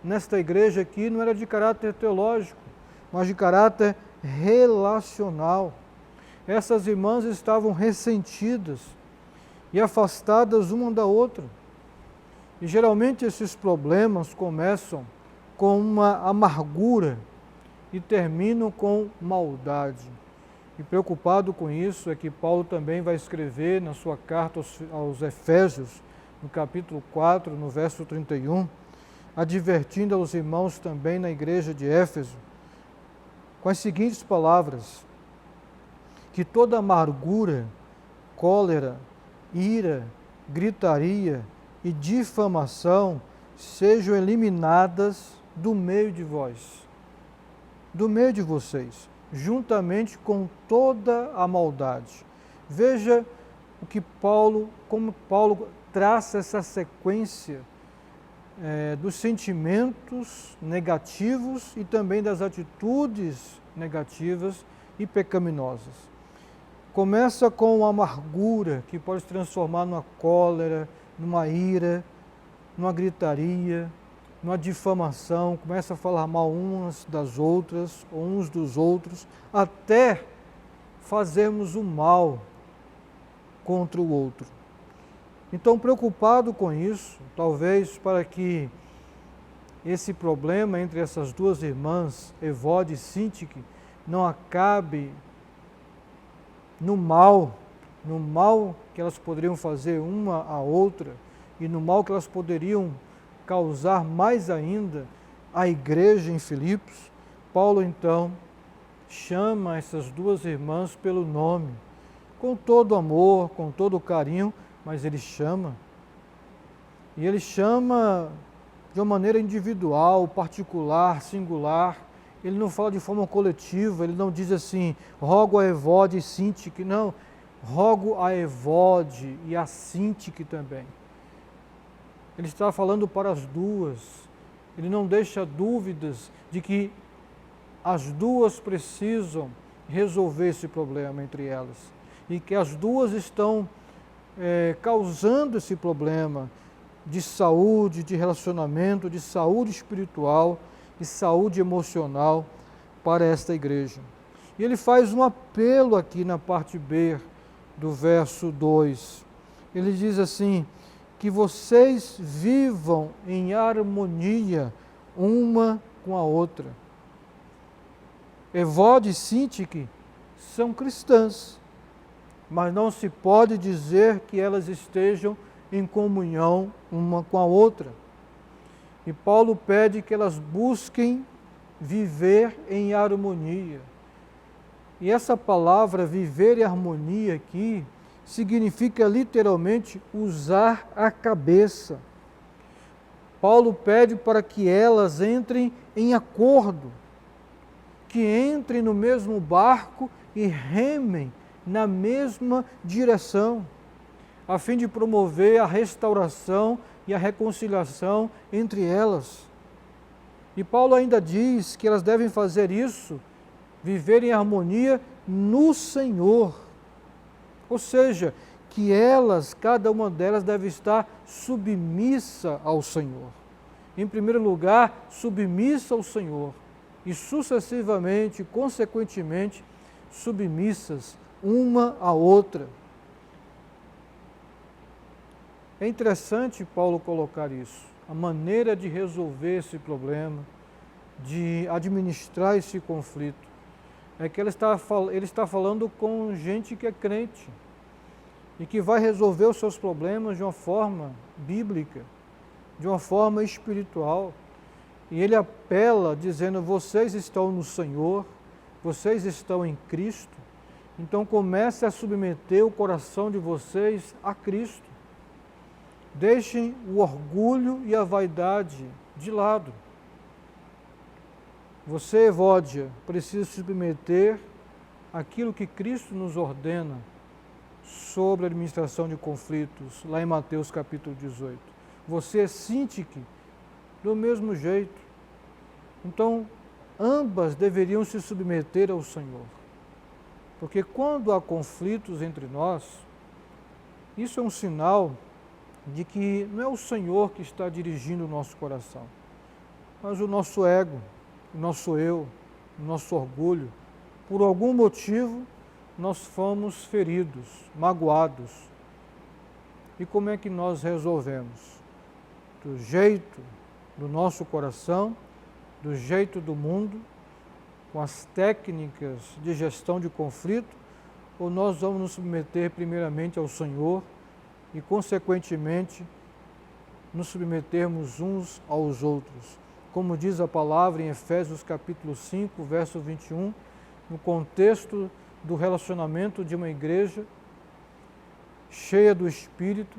nesta igreja aqui não era de caráter teológico, mas de caráter relacional. Essas irmãs estavam ressentidas e afastadas uma da outra. E geralmente esses problemas começam com uma amargura e terminam com maldade. E preocupado com isso é que Paulo também vai escrever na sua carta aos Efésios, no capítulo 4, no verso 31, advertindo aos irmãos também na igreja de Éfeso, com as seguintes palavras: que toda amargura, cólera, ira, gritaria e difamação sejam eliminadas do meio de vós, do meio de vocês, juntamente com toda a maldade. Veja como Paulo traça essa sequência dos sentimentos negativos e também das atitudes negativas e pecaminosas. Começa com uma amargura que pode se transformar numa cólera, numa ira, numa gritaria, numa difamação, começa a falar mal umas das outras, ou uns dos outros, até fazermos o mal contra o outro. Então, preocupado com isso, talvez para que esse problema entre essas duas irmãs, Evode e Sintique, não acabe no mal que elas poderiam fazer uma à outra e no mal que elas poderiam causar mais ainda à igreja em Filipos, Paulo então chama essas duas irmãs pelo nome, com todo amor, com todo carinho, mas ele chama. E ele chama de uma maneira individual, particular, singular. Ele não fala de forma coletiva, ele não diz assim, rogo a Evode e Sintique, não, rogo a Evode e a Sintique também. Ele está falando para as duas, ele não deixa dúvidas de que as duas precisam resolver esse problema entre elas e que as duas estão causando esse problema de saúde, de relacionamento, de saúde espiritual e saúde emocional para esta igreja. E ele faz um apelo aqui na parte B do verso 2. Ele diz assim, que vocês vivam em harmonia uma com a outra. Evode e Sintique são cristãs, mas não se pode dizer que elas estejam em comunhão uma com a outra. E Paulo pede que elas busquem viver em harmonia. E essa palavra viver em harmonia aqui significa literalmente usar a cabeça. Paulo pede para que elas entrem em acordo, que entrem no mesmo barco e remem na mesma direção, a fim de promover a restauração e a reconciliação entre elas. E Paulo ainda diz que elas devem fazer isso, viver em harmonia no Senhor. Ou seja, que elas, cada uma delas deve estar submissa ao Senhor. Em primeiro lugar, submissa ao Senhor e sucessivamente, consequentemente, submissas uma à outra. É interessante Paulo colocar isso, a maneira de resolver esse problema, de administrar esse conflito. É que ele está falando com gente que é crente e que vai resolver os seus problemas de uma forma bíblica, de uma forma espiritual. E ele apela dizendo, vocês estão no Senhor, vocês estão em Cristo, então comece a submeter o coração de vocês a Cristo. Deixem o orgulho e a vaidade de lado. Você, Evódia, precisa submeter aquilo que Cristo nos ordena sobre a administração de conflitos, lá em Mateus capítulo 18. Você, Sintique, do mesmo jeito. Então, ambas deveriam se submeter ao Senhor. Porque quando há conflitos entre nós, isso é um sinal de que não é o Senhor que está dirigindo o nosso coração, mas o nosso ego, o nosso eu, o nosso orgulho. Por algum motivo, nós fomos feridos, magoados. E como é que nós resolvemos? Do jeito do nosso coração, do jeito do mundo, com as técnicas de gestão de conflito, ou nós vamos nos submeter primeiramente ao Senhor e, consequentemente, nos submetermos uns aos outros. Como diz a palavra em Efésios capítulo 5, verso 21, no contexto do relacionamento de uma igreja cheia do Espírito,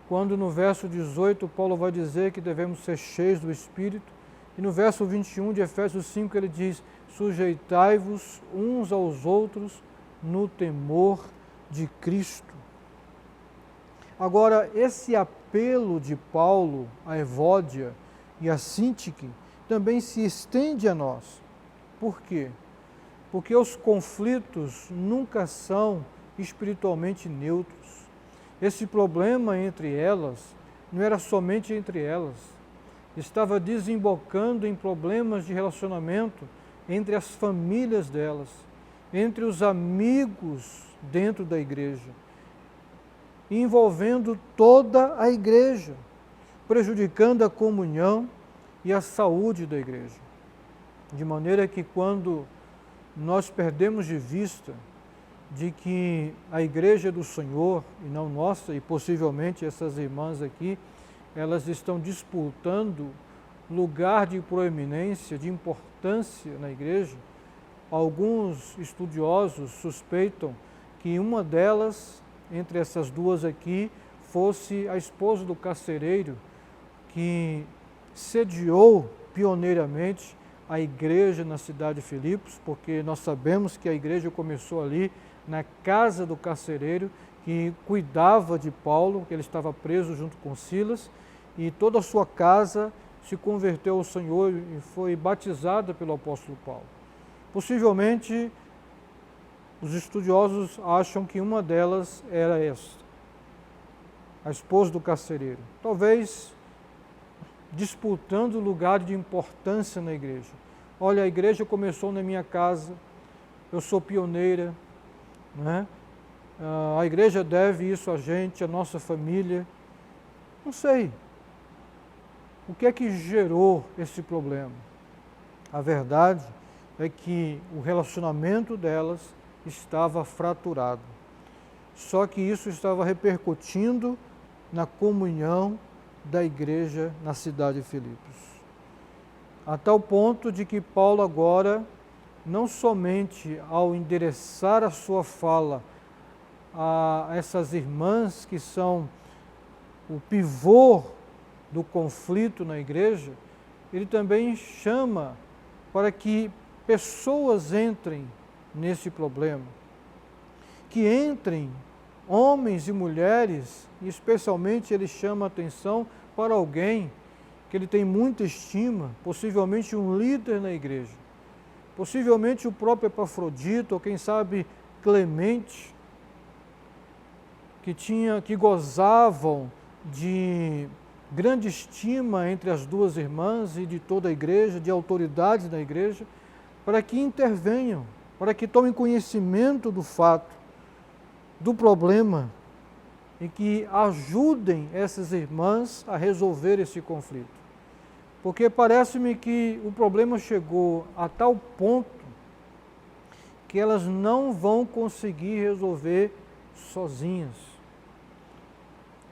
quando no verso 18 Paulo vai dizer que devemos ser cheios do Espírito, e no verso 21 de Efésios 5 ele diz, sujeitai-vos uns aos outros no temor de Cristo. Agora, esse apelo de Paulo a Evódia e a Sintique também se estende a nós. Por quê? porque os conflitos nunca são espiritualmente neutros. Esse problema entre elas não era somente entre elas, estava desembocando em problemas de relacionamento entre as famílias delas, entre os amigos dentro da igreja, envolvendo toda a igreja, prejudicando a comunhão e a saúde da igreja. De maneira que quando nós perdemos de vista de que a igreja é do Senhor e não nossa, e possivelmente essas irmãs aqui, elas estão disputando lugar de proeminência, de importância na igreja, alguns estudiosos suspeitam que uma delas, entre essas duas aqui, fosse a esposa do carcereiro, que sediou pioneiramente a igreja na cidade de Filipos, porque nós sabemos que a igreja começou ali na casa do carcereiro, que cuidava de Paulo, que ele estava preso junto com Silas, e toda a sua casa se converteu ao Senhor e foi batizada pelo apóstolo Paulo. Possivelmente, os estudiosos acham que uma delas era esta, a esposa do carcereiro. Talvez disputando lugar de importância na igreja. Olha, a igreja começou na minha casa, eu sou pioneira, né? A igreja deve isso a gente, a nossa família. Não sei. O que é que gerou esse problema? A verdade é que o relacionamento delas estava fraturado. Só que isso estava repercutindo na comunhão da igreja na cidade de Filipos. A tal ponto de que Paulo agora, não somente ao endereçar a sua fala a essas irmãs que são o pivô do conflito na igreja, ele também chama para que pessoas entrem nesse problema, que entrem homens e mulheres, e especialmente ele chama a atenção para alguém que ele tem muita estima, possivelmente um líder na igreja, possivelmente o próprio Epafrodito, ou quem sabe Clemente, que gozavam de grande estima entre as duas irmãs e de toda a igreja, de autoridades da igreja, para que intervenham, para que tomem conhecimento do fato, do problema, e que ajudem essas irmãs a resolver esse conflito. Porque parece-me que o problema chegou a tal ponto que elas não vão conseguir resolver sozinhas.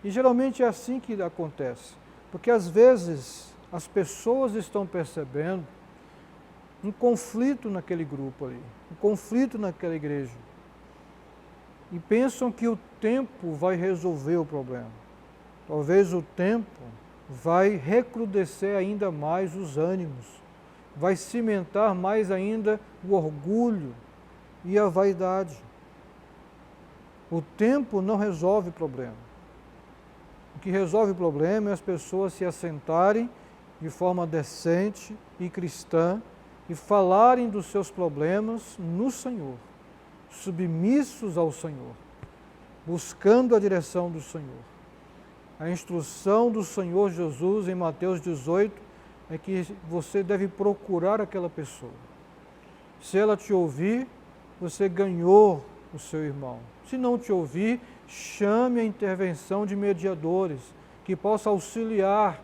E geralmente é assim que acontece, porque às vezes as pessoas estão percebendo um conflito naquele grupo ali, um conflito naquela igreja, e pensam que o tempo vai resolver o problema. Talvez o tempo vai recrudescer ainda mais os ânimos, vai cimentar mais ainda o orgulho e a vaidade. O tempo não resolve o problema. O que resolve o problema é as pessoas se assentarem de forma decente e cristã e falarem dos seus problemas no Senhor, submissos ao Senhor, buscando a direção do Senhor. A instrução do Senhor Jesus em Mateus 18 é que você deve procurar aquela pessoa. Se ela te ouvir, você ganhou o seu irmão. Se não te ouvir, chame a intervenção de mediadores que possam auxiliar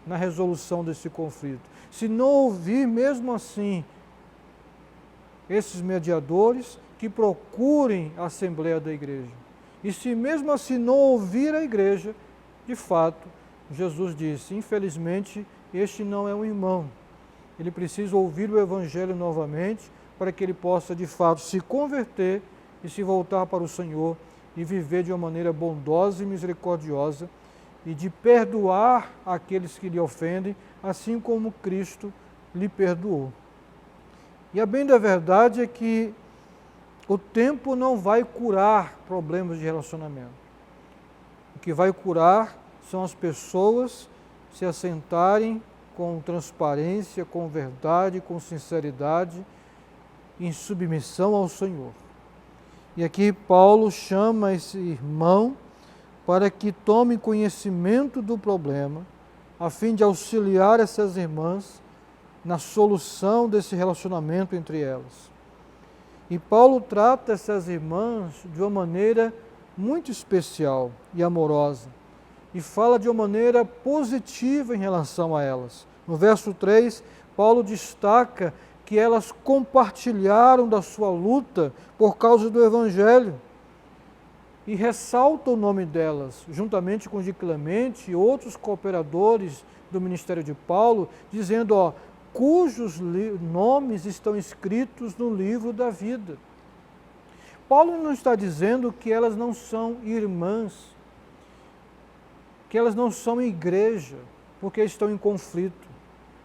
na resolução desse conflito. Se não ouvir, mesmo assim, esses mediadores, que procurem a Assembleia da Igreja. E se mesmo assim não ouvir a Igreja, de fato, Jesus disse, infelizmente, este não é um irmão. Ele precisa ouvir o Evangelho novamente para que ele possa, de fato, se converter e se voltar para o Senhor e viver de uma maneira bondosa e misericordiosa e de perdoar aqueles que lhe ofendem, assim como Cristo lhe perdoou. E a bem da verdade é que o tempo não vai curar problemas de relacionamento. O que vai curar são as pessoas se assentarem com transparência, com verdade, com sinceridade em submissão ao Senhor. E aqui Paulo chama esse irmão para que tome conhecimento do problema, a fim de auxiliar essas irmãs na solução desse relacionamento entre elas. E Paulo trata essas irmãs de uma maneira muito especial e amorosa, e fala de uma maneira positiva em relação a elas. No verso 3, Paulo destaca que elas compartilharam da sua luta por causa do Evangelho, e ressalta o nome delas, juntamente com de Clemente e outros cooperadores do ministério de Paulo, dizendo, cujos nomes estão escritos no livro da vida. Paulo não está dizendo que elas não são irmãs, que elas não são igreja, porque estão em conflito,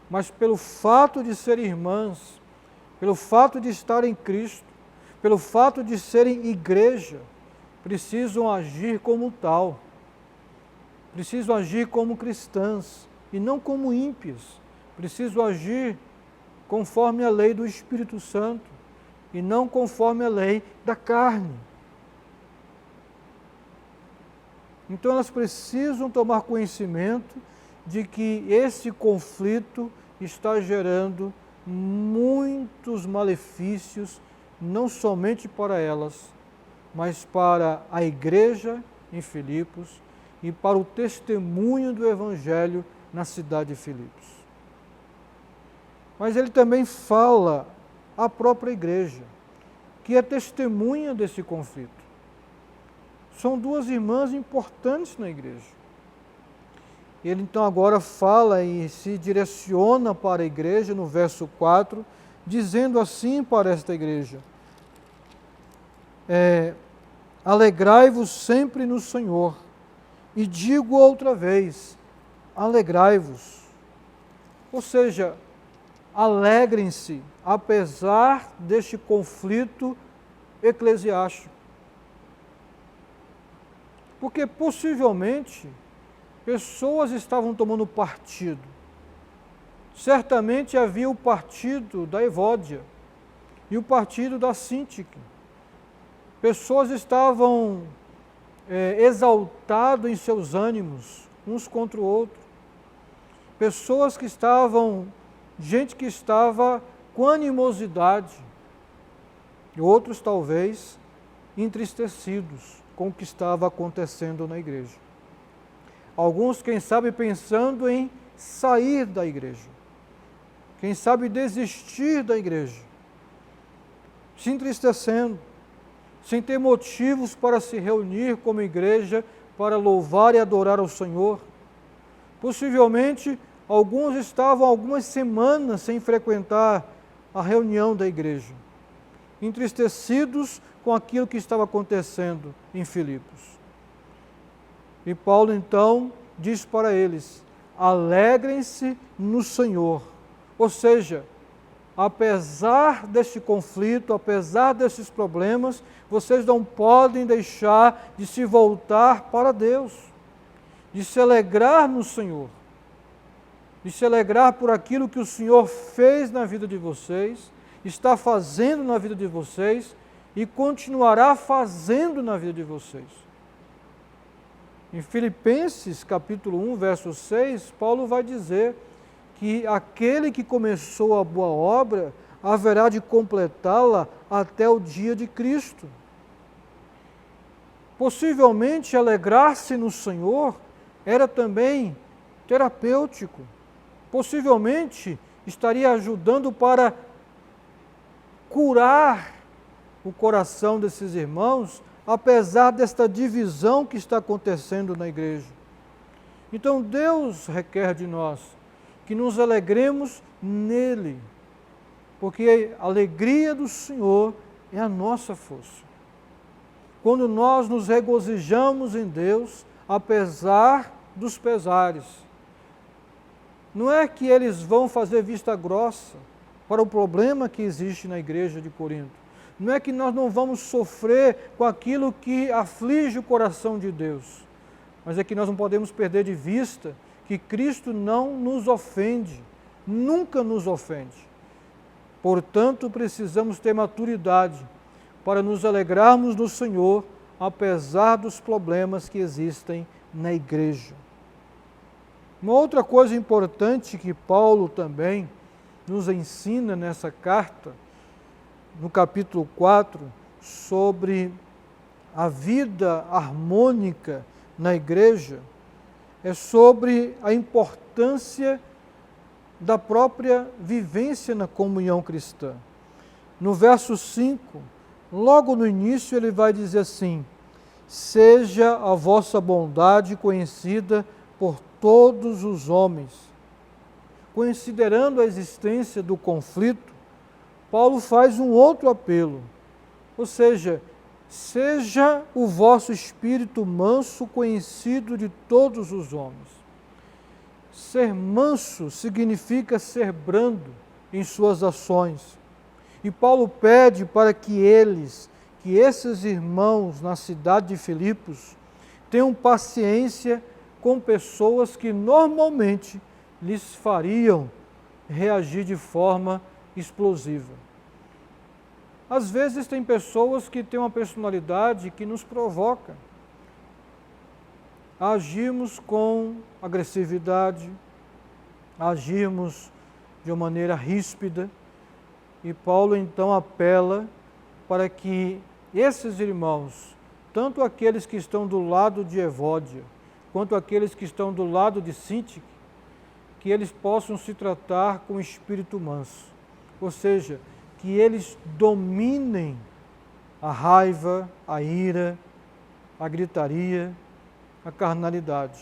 mas pelo fato de serem irmãs, pelo fato de estarem em Cristo, pelo fato de serem igreja, precisam agir como tal, precisam agir como cristãs e não como ímpias, precisam agir conforme a lei do Espírito Santo e não conforme a lei da carne. Então elas precisam tomar conhecimento de que esse conflito está gerando muitos malefícios, não somente para elas, mas para a igreja em Filipos e para o testemunho do Evangelho na cidade de Filipos. Mas ele também fala à própria igreja, que é testemunha desse conflito. São duas irmãs importantes na igreja. Ele então agora fala e se direciona para a igreja no verso 4, dizendo assim para esta igreja, alegrai-vos sempre no Senhor, e digo outra vez, alegrai-vos. Ou seja, alegrem-se, apesar deste conflito eclesiástico. Porque possivelmente pessoas estavam tomando partido. Certamente havia o partido da Evódia e o partido da Síntique. Pessoas estavam exaltadas em seus ânimos, uns contra o outro. Pessoas que estavam, gente que estava com animosidade, e outros talvez entristecidos com o que estava acontecendo na igreja. Alguns, quem sabe, pensando em sair da igreja. Quem sabe desistir da igreja. Se entristecendo, sem ter motivos para se reunir como igreja, para louvar e adorar ao Senhor. Possivelmente, alguns estavam algumas semanas sem frequentar a reunião da igreja, entristecidos com aquilo que estava acontecendo em Filipos. E Paulo então diz para eles, alegrem-se no Senhor. Ou seja, apesar deste conflito, apesar desses problemas, vocês não podem deixar de se voltar para Deus, de se alegrar no Senhor, de se alegrar por aquilo que o Senhor fez na vida de vocês, está fazendo na vida de vocês e continuará fazendo na vida de vocês. Em Filipenses capítulo 1, verso 6, Paulo vai dizer que aquele que começou a boa obra haverá de completá-la até o dia de Cristo. Possivelmente alegrar-se no Senhor era também terapêutico. Possivelmente estaria ajudando para curar o coração desses irmãos, apesar desta divisão que está acontecendo na igreja. Então Deus requer de nós que nos alegremos nele, porque a alegria do Senhor é a nossa força. Quando nós nos regozijamos em Deus, apesar dos pesares, não é que eles vão fazer vista grossa para o problema que existe na igreja de Corinto. Não é que nós não vamos sofrer com aquilo que aflige o coração de Deus, mas é que nós não podemos perder de vista que Cristo não nos ofende, nunca nos ofende. Portanto, precisamos ter maturidade para nos alegrarmos no Senhor, apesar dos problemas que existem na igreja. Uma outra coisa importante que Paulo também nos ensina nessa carta, no capítulo 4, sobre a vida harmônica na igreja, é sobre a importância da própria vivência na comunhão cristã. No verso 5, logo no início, ele vai dizer assim: seja a vossa bondade conhecida por todos os homens. Considerando a existência do conflito, Paulo faz um outro apelo, ou seja, seja o vosso espírito manso conhecido de todos os homens. Ser manso significa ser brando em suas ações. E Paulo pede para que esses irmãos na cidade de Filipos, tenham paciência com pessoas que normalmente lhes fariam reagir de forma explosiva. Às vezes tem pessoas que têm uma personalidade que nos provoca a agirmos com agressividade, a agirmos de uma maneira ríspida, e Paulo então apela para que esses irmãos, tanto aqueles que estão do lado de Evódia, quanto aqueles que estão do lado de Síntique, que eles possam se tratar com espírito manso, ou seja, que eles dominem a raiva, a ira, a gritaria, a carnalidade.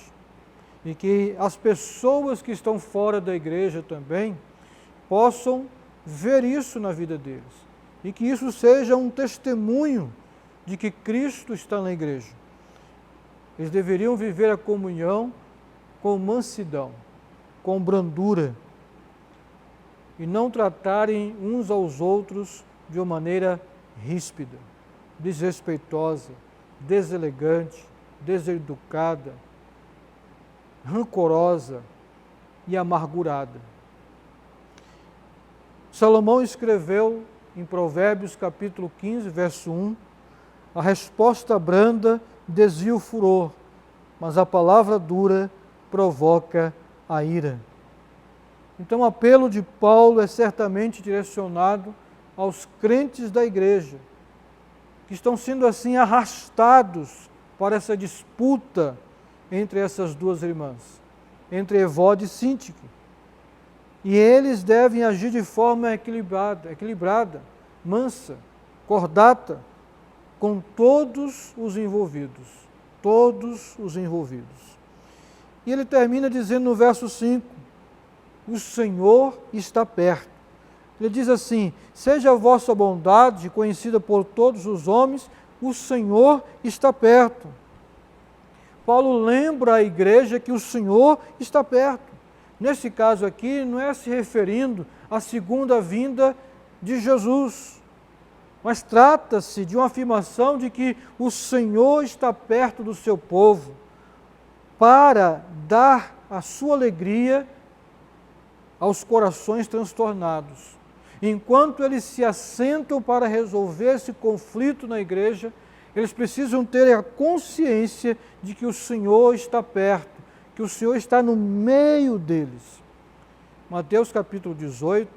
E que as pessoas que estão fora da igreja também possam ver isso na vida deles. E que isso seja um testemunho de que Cristo está na igreja. Eles deveriam viver a comunhão com mansidão, com brandura, e não tratarem uns aos outros de uma maneira ríspida, desrespeitosa, deselegante, deseducada, rancorosa e amargurada. Salomão escreveu em Provérbios capítulo 15, verso 1, a resposta branda desvia o furor, mas a palavra dura provoca a ira. Então o apelo de Paulo é certamente direcionado aos crentes da igreja, que estão sendo assim arrastados para essa disputa entre essas duas irmãs, entre Evódia e Síntique. E eles devem agir de forma equilibrada, mansa, cordata, com todos os envolvidos. Todos os envolvidos. E ele termina dizendo no verso 5, o Senhor está perto. Ele diz assim, seja a vossa bondade conhecida por todos os homens, o Senhor está perto. Paulo lembra à igreja que o Senhor está perto. Nesse caso aqui, não é se referindo à segunda vinda de Jesus, mas trata-se de uma afirmação de que o Senhor está perto do seu povo para dar a sua alegria aos corações transtornados. Enquanto eles se assentam para resolver esse conflito na igreja, eles precisam ter a consciência de que o Senhor está perto, que o Senhor está no meio deles. Mateus capítulo 18,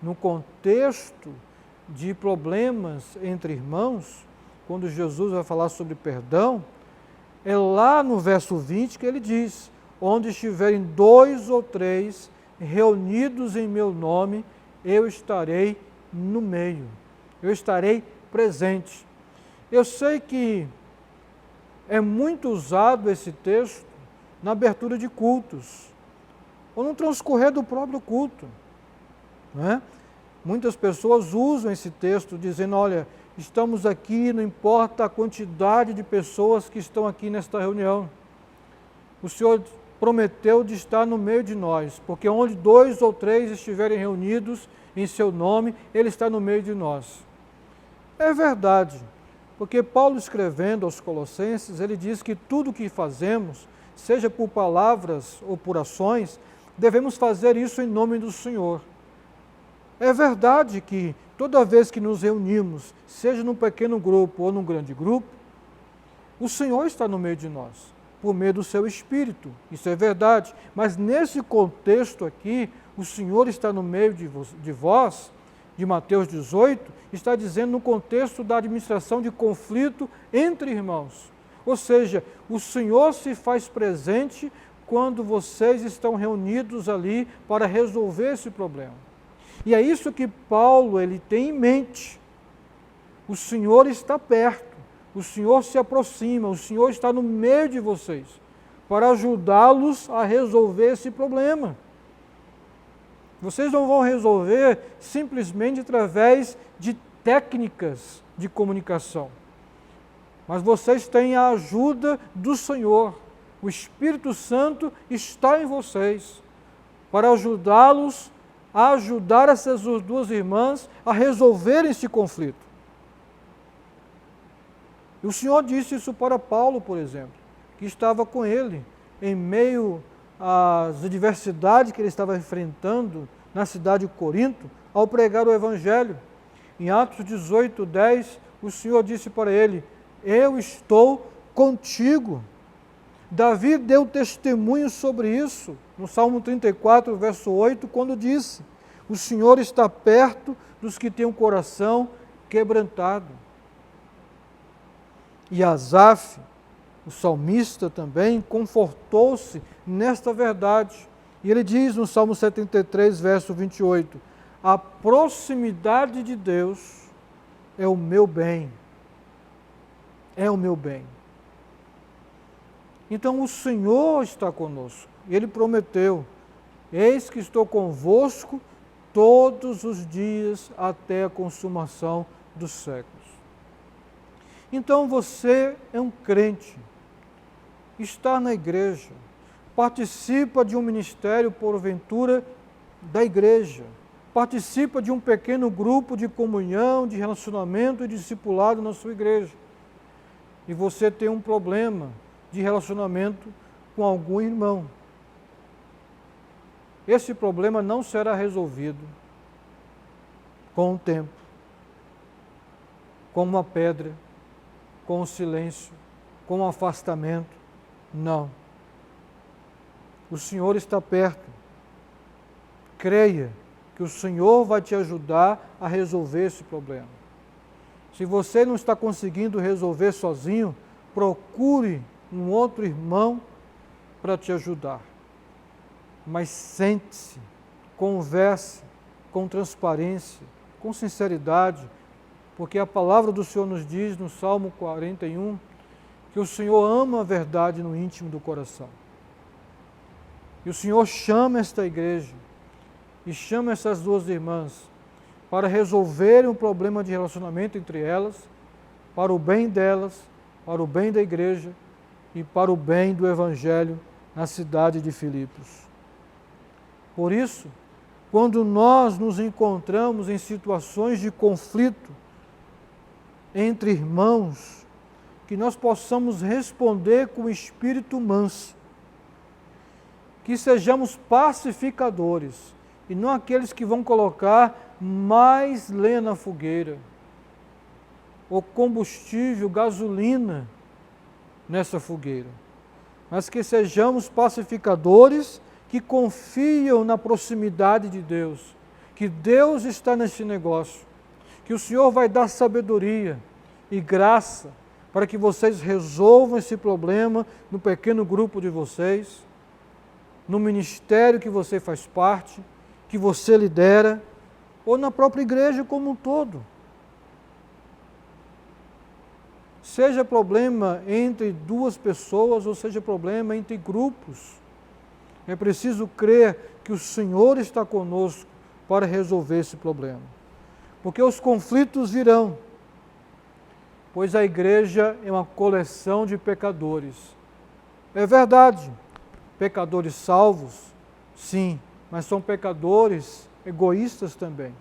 no contexto de problemas entre irmãos, quando Jesus vai falar sobre perdão, é lá no verso 20 que ele diz, onde estiverem 2 ou 3 reunidos em meu nome, eu estarei no meio, eu estarei presente. Eu sei que é muito usado esse texto na abertura de cultos, ou no transcorrer do próprio culto, não é? Muitas pessoas usam esse texto dizendo, olha, estamos aqui, não importa a quantidade de pessoas que estão aqui nesta reunião. O Senhor prometeu de estar no meio de nós, porque onde 2 ou 3 estiverem reunidos em seu nome, Ele está no meio de nós. É verdade, porque Paulo escrevendo aos Colossenses, ele diz que tudo o que fazemos, seja por palavras ou por ações, devemos fazer isso em nome do Senhor. É verdade que toda vez que nos reunimos, seja num pequeno grupo ou num grande grupo, o Senhor está no meio de nós, por meio do seu Espírito. Isso é verdade. Mas nesse contexto aqui, o Senhor está no meio de vós, de Mateus 18, está dizendo no contexto da administração de conflito entre irmãos. Ou seja, o Senhor se faz presente quando vocês estão reunidos ali para resolver esse problema. E é isso que Paulo ele tem em mente. O Senhor está perto, o Senhor se aproxima, o Senhor está no meio de vocês para ajudá-los a resolver esse problema. Vocês não vão resolver simplesmente através de técnicas de comunicação, mas vocês têm a ajuda do Senhor. O Espírito Santo está em vocês para ajudá-los a ajudar essas duas irmãs a resolverem esse conflito. E o Senhor disse isso para Paulo, por exemplo, que estava com ele em meio às adversidades que ele estava enfrentando na cidade de Corinto, ao pregar o Evangelho. Em Atos 18:10, o Senhor disse para ele: eu estou contigo. Davi deu testemunho sobre isso no Salmo 34, verso 8, quando disse: o Senhor está perto dos que têm o coração quebrantado. E Asaf, o salmista também, confortou-se nesta verdade. E ele diz no Salmo 73, verso 28, a proximidade de Deus é o meu bem. É o meu bem. Então o Senhor está conosco. Ele prometeu, eis que estou convosco todos os dias até a consumação dos séculos. Então você é um crente, está na igreja, participa de um ministério, porventura, da igreja, participa de um pequeno grupo de comunhão, de relacionamento e discipulado na sua igreja. E você tem um problema de relacionamento com algum irmão. Esse problema não será resolvido com o tempo, com uma pedra, com o silêncio, com o afastamento. Não. O Senhor está perto. Creia que o Senhor vai te ajudar a resolver esse problema. Se você não está conseguindo resolver sozinho, procure um outro irmão para te ajudar. Mas sente-se, converse com transparência, com sinceridade, porque a palavra do Senhor nos diz no Salmo 41 que o Senhor ama a verdade no íntimo do coração. E o Senhor chama esta igreja e chama essas duas irmãs para resolverem um problema de relacionamento entre elas, para o bem delas, para o bem da igreja e para o bem do Evangelho na cidade de Filipos. Por isso, quando nós nos encontramos em situações de conflito entre irmãos, que nós possamos responder com o espírito manso, que sejamos pacificadores e não aqueles que vão colocar mais lenha na fogueira, ou combustível, gasolina nessa fogueira, mas que sejamos pacificadores que confiam na proximidade de Deus, que Deus está nesse negócio, que o Senhor vai dar sabedoria e graça para que vocês resolvam esse problema no pequeno grupo de vocês, no ministério que você faz parte, que você lidera, ou na própria igreja como um todo. Seja problema entre duas pessoas ou seja problema entre grupos, é preciso crer que o Senhor está conosco para resolver esse problema. Porque os conflitos virão, pois a igreja é uma coleção de pecadores. É verdade, pecadores salvos, sim, mas são pecadores egoístas também.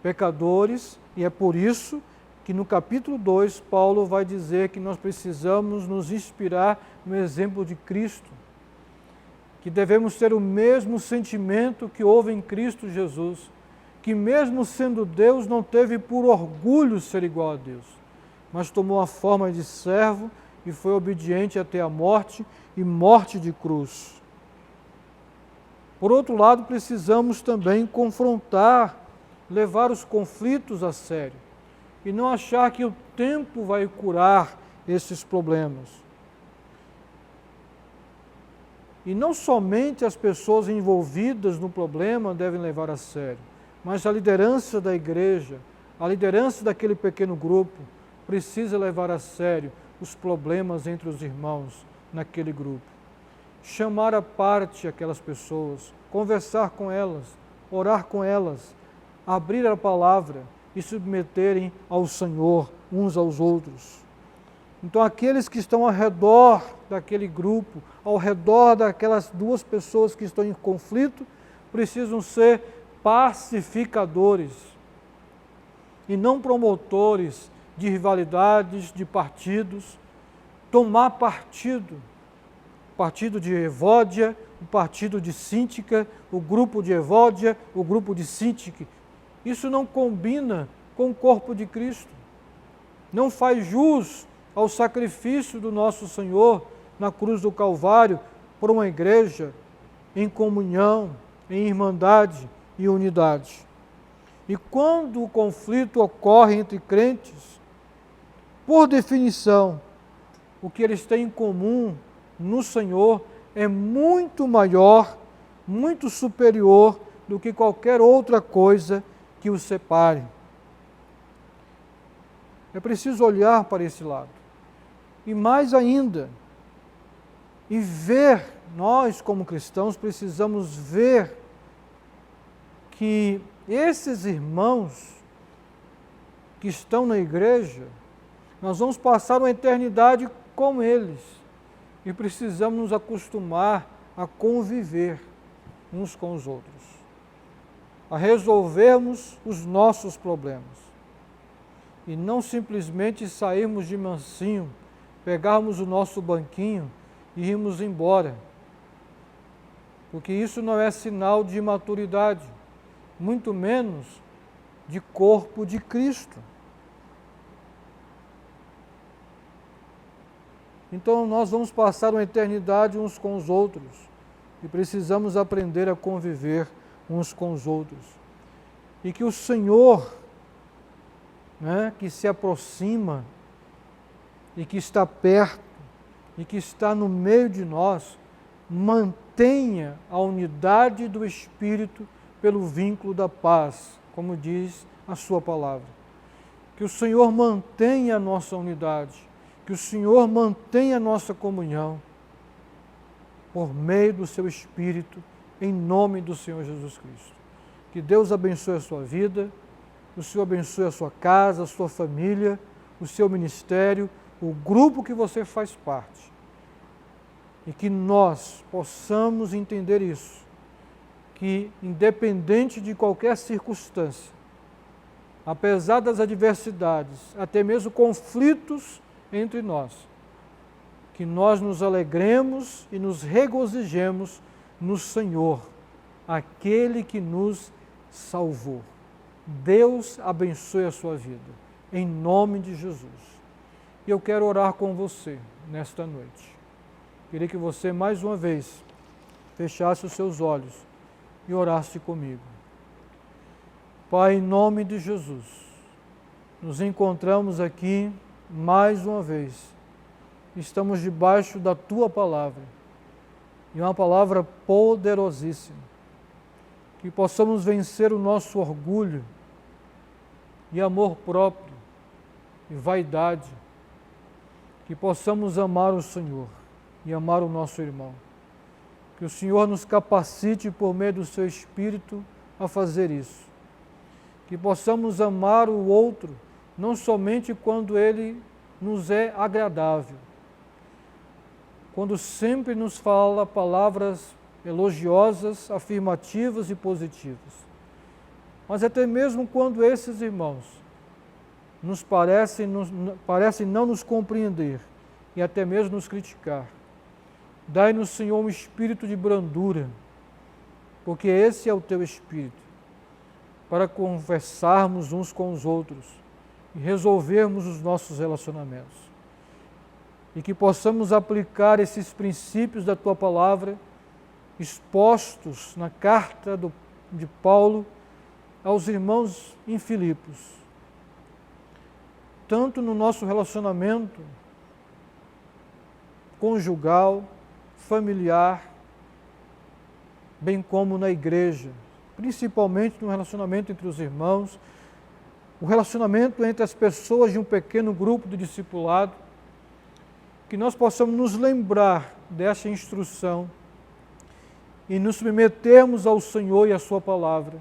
Pecadores, e é por isso que no capítulo 2, Paulo vai dizer que nós precisamos nos inspirar no exemplo de Cristo, que devemos ter o mesmo sentimento que houve em Cristo Jesus, que mesmo sendo Deus, não teve por orgulho ser igual a Deus, mas tomou a forma de servo e foi obediente até a morte e morte de cruz. Por outro lado, precisamos também confrontar, levar os conflitos a sério e não achar que o tempo vai curar esses problemas. E não somente as pessoas envolvidas no problema devem levar a sério, mas a liderança da igreja, a liderança daquele pequeno grupo, precisa levar a sério os problemas entre os irmãos naquele grupo. Chamar à parte aquelas pessoas, conversar com elas, orar com elas, abrir a palavra e submeterem ao Senhor uns aos outros. Então, aqueles que estão ao redor daquele grupo, ao redor daquelas duas pessoas que estão em conflito, precisam ser pacificadores e não promotores de rivalidades, de partidos, tomar partido. O partido de Evódia, o partido de Síntica, o grupo de Evódia, o grupo de Síntique. Isso não combina com o corpo de Cristo. Não faz jus ao sacrifício do nosso Senhor na cruz do Calvário por uma igreja em comunhão, em irmandade e unidade. E quando o conflito ocorre entre crentes, por definição, o que eles têm em comum no Senhor é muito maior, muito superior do que qualquer outra coisa que os separe. É preciso olhar para esse lado. E mais ainda, e ver, nós como cristãos precisamos ver que esses irmãos que estão na igreja, nós vamos passar uma eternidade com eles e precisamos nos acostumar a conviver uns com os outros, a resolvermos os nossos problemas e não simplesmente sairmos de mansinho, pegarmos o nosso banquinho e irmos embora, porque isso não é sinal de maturidade, muito menos de corpo de Cristo. Então nós vamos passar uma eternidade uns com os outros e precisamos aprender a conviver uns com os outros. E que o Senhor, que se aproxima e que está perto e que está no meio de nós, mantenha a unidade do Espírito pelo vínculo da paz, como diz a sua palavra. Que o Senhor mantenha a nossa unidade, que o Senhor mantenha a nossa comunhão por meio do seu Espírito, em nome do Senhor Jesus Cristo. Que Deus abençoe a sua vida, o Senhor abençoe a sua casa, a sua família, o seu ministério, o grupo que você faz parte. E que nós possamos entender isso, que independente de qualquer circunstância, apesar das adversidades, até mesmo conflitos entre nós, que nós nos alegremos e nos regozijemos no Senhor, aquele que nos salvou. Deus abençoe a sua vida, em nome de Jesus. E eu quero orar com você nesta noite. Queria que você, mais uma vez, fechasse os seus olhos e orasse comigo. Pai, em nome de Jesus, nos encontramos aqui mais uma vez. Estamos debaixo da Tua palavra, e uma palavra poderosíssima. Que possamos vencer o nosso orgulho e amor próprio e vaidade. Que possamos amar o Senhor e amar o nosso irmão. Que o Senhor nos capacite por meio do Seu Espírito a fazer isso. Que possamos amar o outro, não somente quando ele nos é agradável, quando sempre nos fala palavras elogiosas, afirmativas e positivas, mas até mesmo quando esses irmãos nos parecem não nos compreender e até mesmo nos criticar. Dai-nos, Senhor, um espírito de brandura, porque esse é o Teu Espírito. para conversarmos uns com os outros e resolvermos os nossos relacionamentos. E que possamos aplicar esses princípios da Tua Palavra expostos na carta de Paulo aos irmãos em Filipos, tanto no nosso relacionamento conjugal, familiar, bem como na igreja, principalmente no relacionamento entre os irmãos, o relacionamento entre as pessoas de um pequeno grupo de discipulado, que nós possamos nos lembrar dessa instrução e nos submetermos ao Senhor e à Sua Palavra,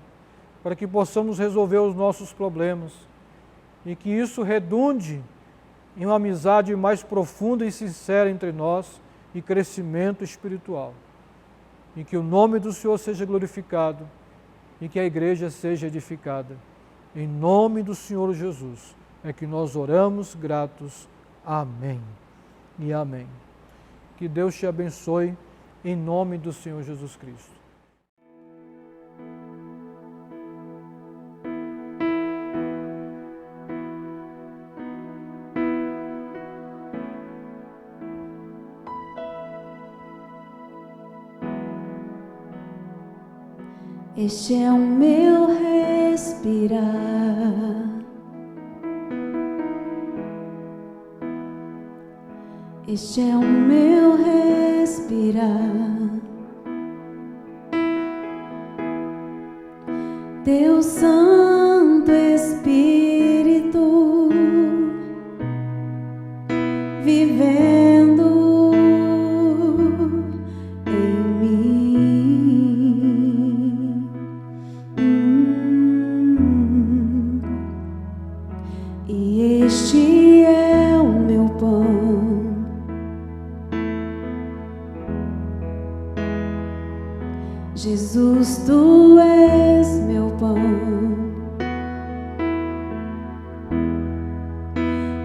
para que possamos resolver os nossos problemas e que isso redunde em uma amizade mais profunda e sincera entre nós e crescimento espiritual. E que o nome do Senhor seja glorificado e que a igreja seja edificada. Em nome do Senhor Jesus é que nós oramos gratos. Amém e amém. Que Deus te abençoe em nome do Senhor Jesus Cristo. Este é o meu respirar, este é o meu respirar. Deus Santo Espírito, vivendo em mim. E este é o meu pão, Jesus, Tu és meu pão,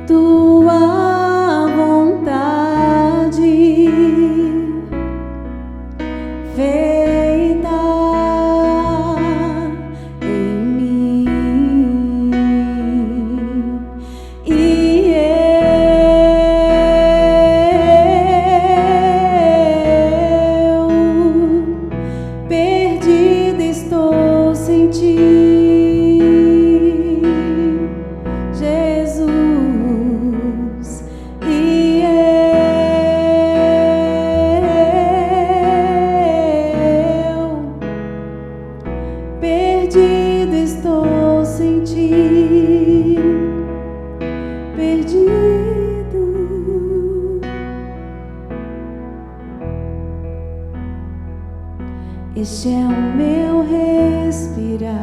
Tua vontade feita em mim, e eu perdida estou sem Ti, Jesus, e eu perdida estou sem Ti, perdido. Este é o meu respirar,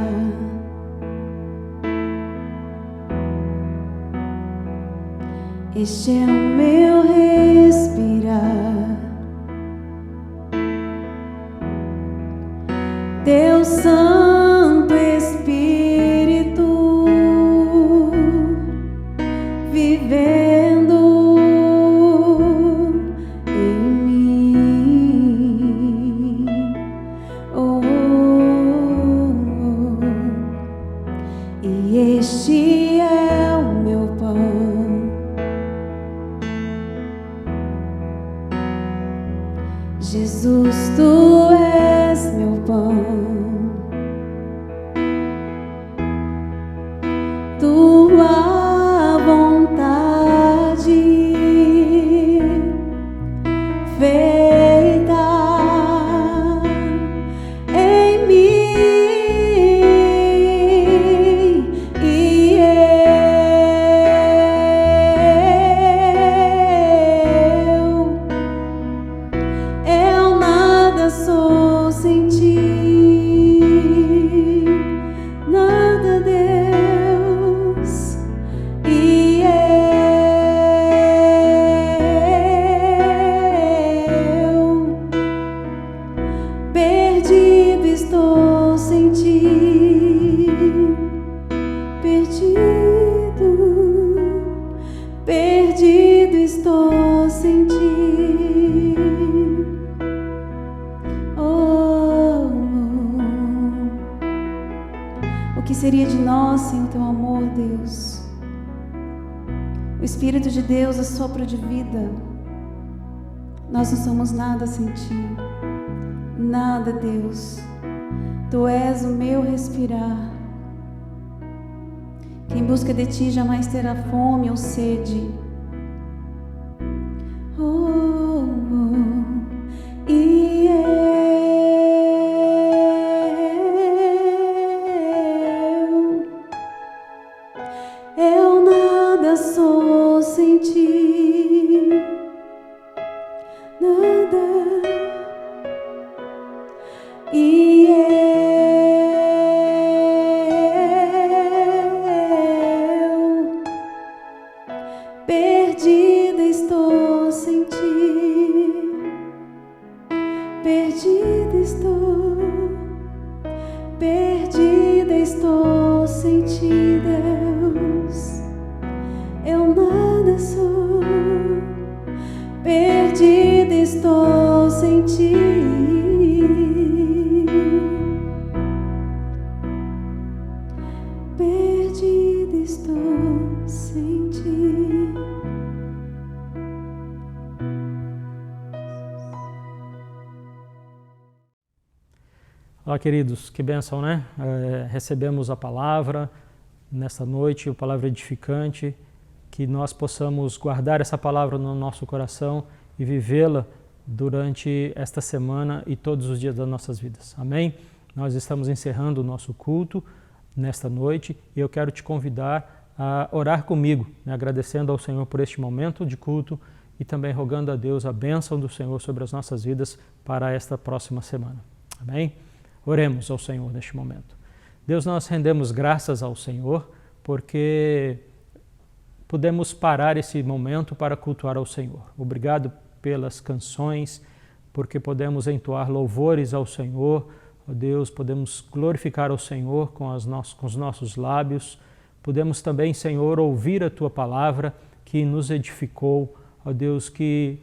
este é o meu respirar. Deus Santo Espírito, vivendo em mim. Oh, e este é o meu pão, Jesus, Tu és meu pão, Tua vontade feita em mim, e eu nada sou sem Ti, nada, Deus, e eu perdido estou sem Ti, perdido estou sem Ti. O que seria de nós sem o Teu amor, Deus? O Espírito de Deus, a sopro de vida. Nós não somos nada sem Ti. Nada, Deus. Tu és o meu respirar. Quem busca de Ti jamais terá fome ou sede. E eu nada sou sem Ti, nada. E eu perdida estou sem Ti, perdida estou sem Ti, Deus. Eu nada sou, perdida estou sem Ti. Perdida estou sem Ti. Olá, queridos, que bênção, né? Recebemos a palavra nesta noite, a palavra edificante, que nós possamos guardar essa palavra no nosso coração e vivê-la durante esta semana e todos os dias das nossas vidas. Amém? Nós estamos encerrando o nosso culto nesta noite e eu quero te convidar a orar comigo, né? Agradecendo ao Senhor por este momento de culto e também rogando a Deus a bênção do Senhor sobre as nossas vidas para esta próxima semana. Amém? Oremos ao Senhor neste momento. Deus, nós rendemos graças ao Senhor porque podemos parar esse momento para cultuar ao Senhor. Obrigado pelas canções, porque podemos entoar louvores ao Senhor. Ó Deus, podemos glorificar ao Senhor com os nossos lábios. Podemos também, Senhor, ouvir a Tua palavra que nos edificou. Ó Deus, que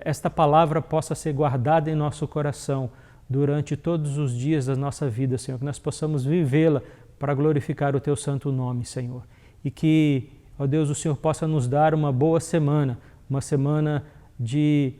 esta palavra possa ser guardada em nosso coração durante todos os dias da nossa vida, Senhor, que nós possamos vivê-la para glorificar o Teu santo nome, Senhor. E que, ó Deus, o Senhor possa nos dar uma boa semana, uma semana de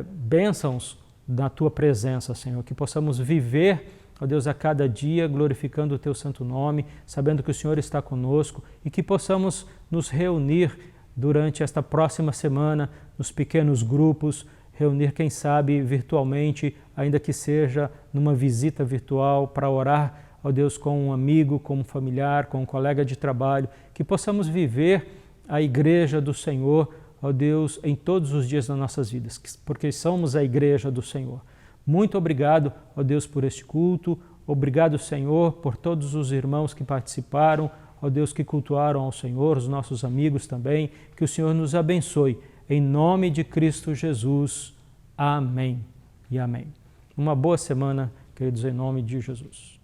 bênçãos na Tua presença, Senhor. Que possamos viver, ó Deus, a cada dia glorificando o Teu santo nome, sabendo que o Senhor está conosco e que possamos nos reunir durante esta próxima semana nos pequenos grupos, reunir, quem sabe, virtualmente, ainda que seja numa visita virtual, para orar, ó Deus, com um amigo, com um familiar, com um colega de trabalho, que possamos viver a igreja do Senhor, ó Deus, em todos os dias das nossas vidas, porque somos a igreja do Senhor. Muito obrigado, ó Deus, por este culto, obrigado, Senhor, por todos os irmãos que participaram, ó Deus, que cultuaram ao Senhor, os nossos amigos também, que o Senhor nos abençoe. Em nome de Cristo Jesus. Amém e amém. Uma boa semana, queridos, em nome de Jesus.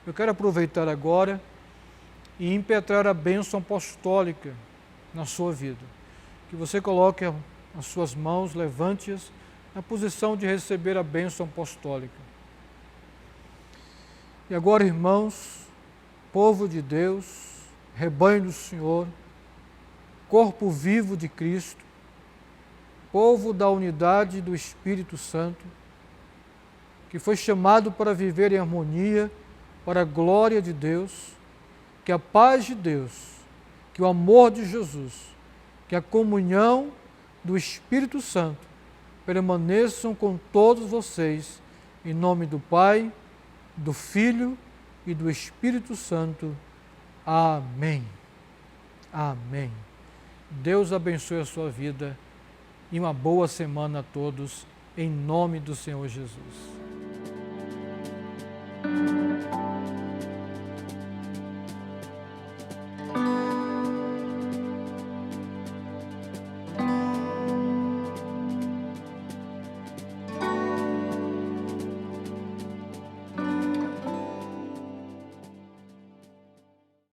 Eu quero aproveitar agora e impetrar a bênção apostólica na sua vida. Que você coloque as suas mãos, levante-as na posição de receber a bênção apostólica. E agora, irmãos, povo de Deus, rebanho do Senhor, corpo vivo de Cristo, povo da unidade do Espírito Santo, que foi chamado para viver em harmonia, para a glória de Deus, que a paz de Deus, que o amor de Jesus, que a comunhão do Espírito Santo permaneçam com todos vocês, em nome do Pai, do Filho e do Espírito Santo. Amém. Amém. Deus abençoe a sua vida e uma boa semana a todos, em nome do Senhor Jesus.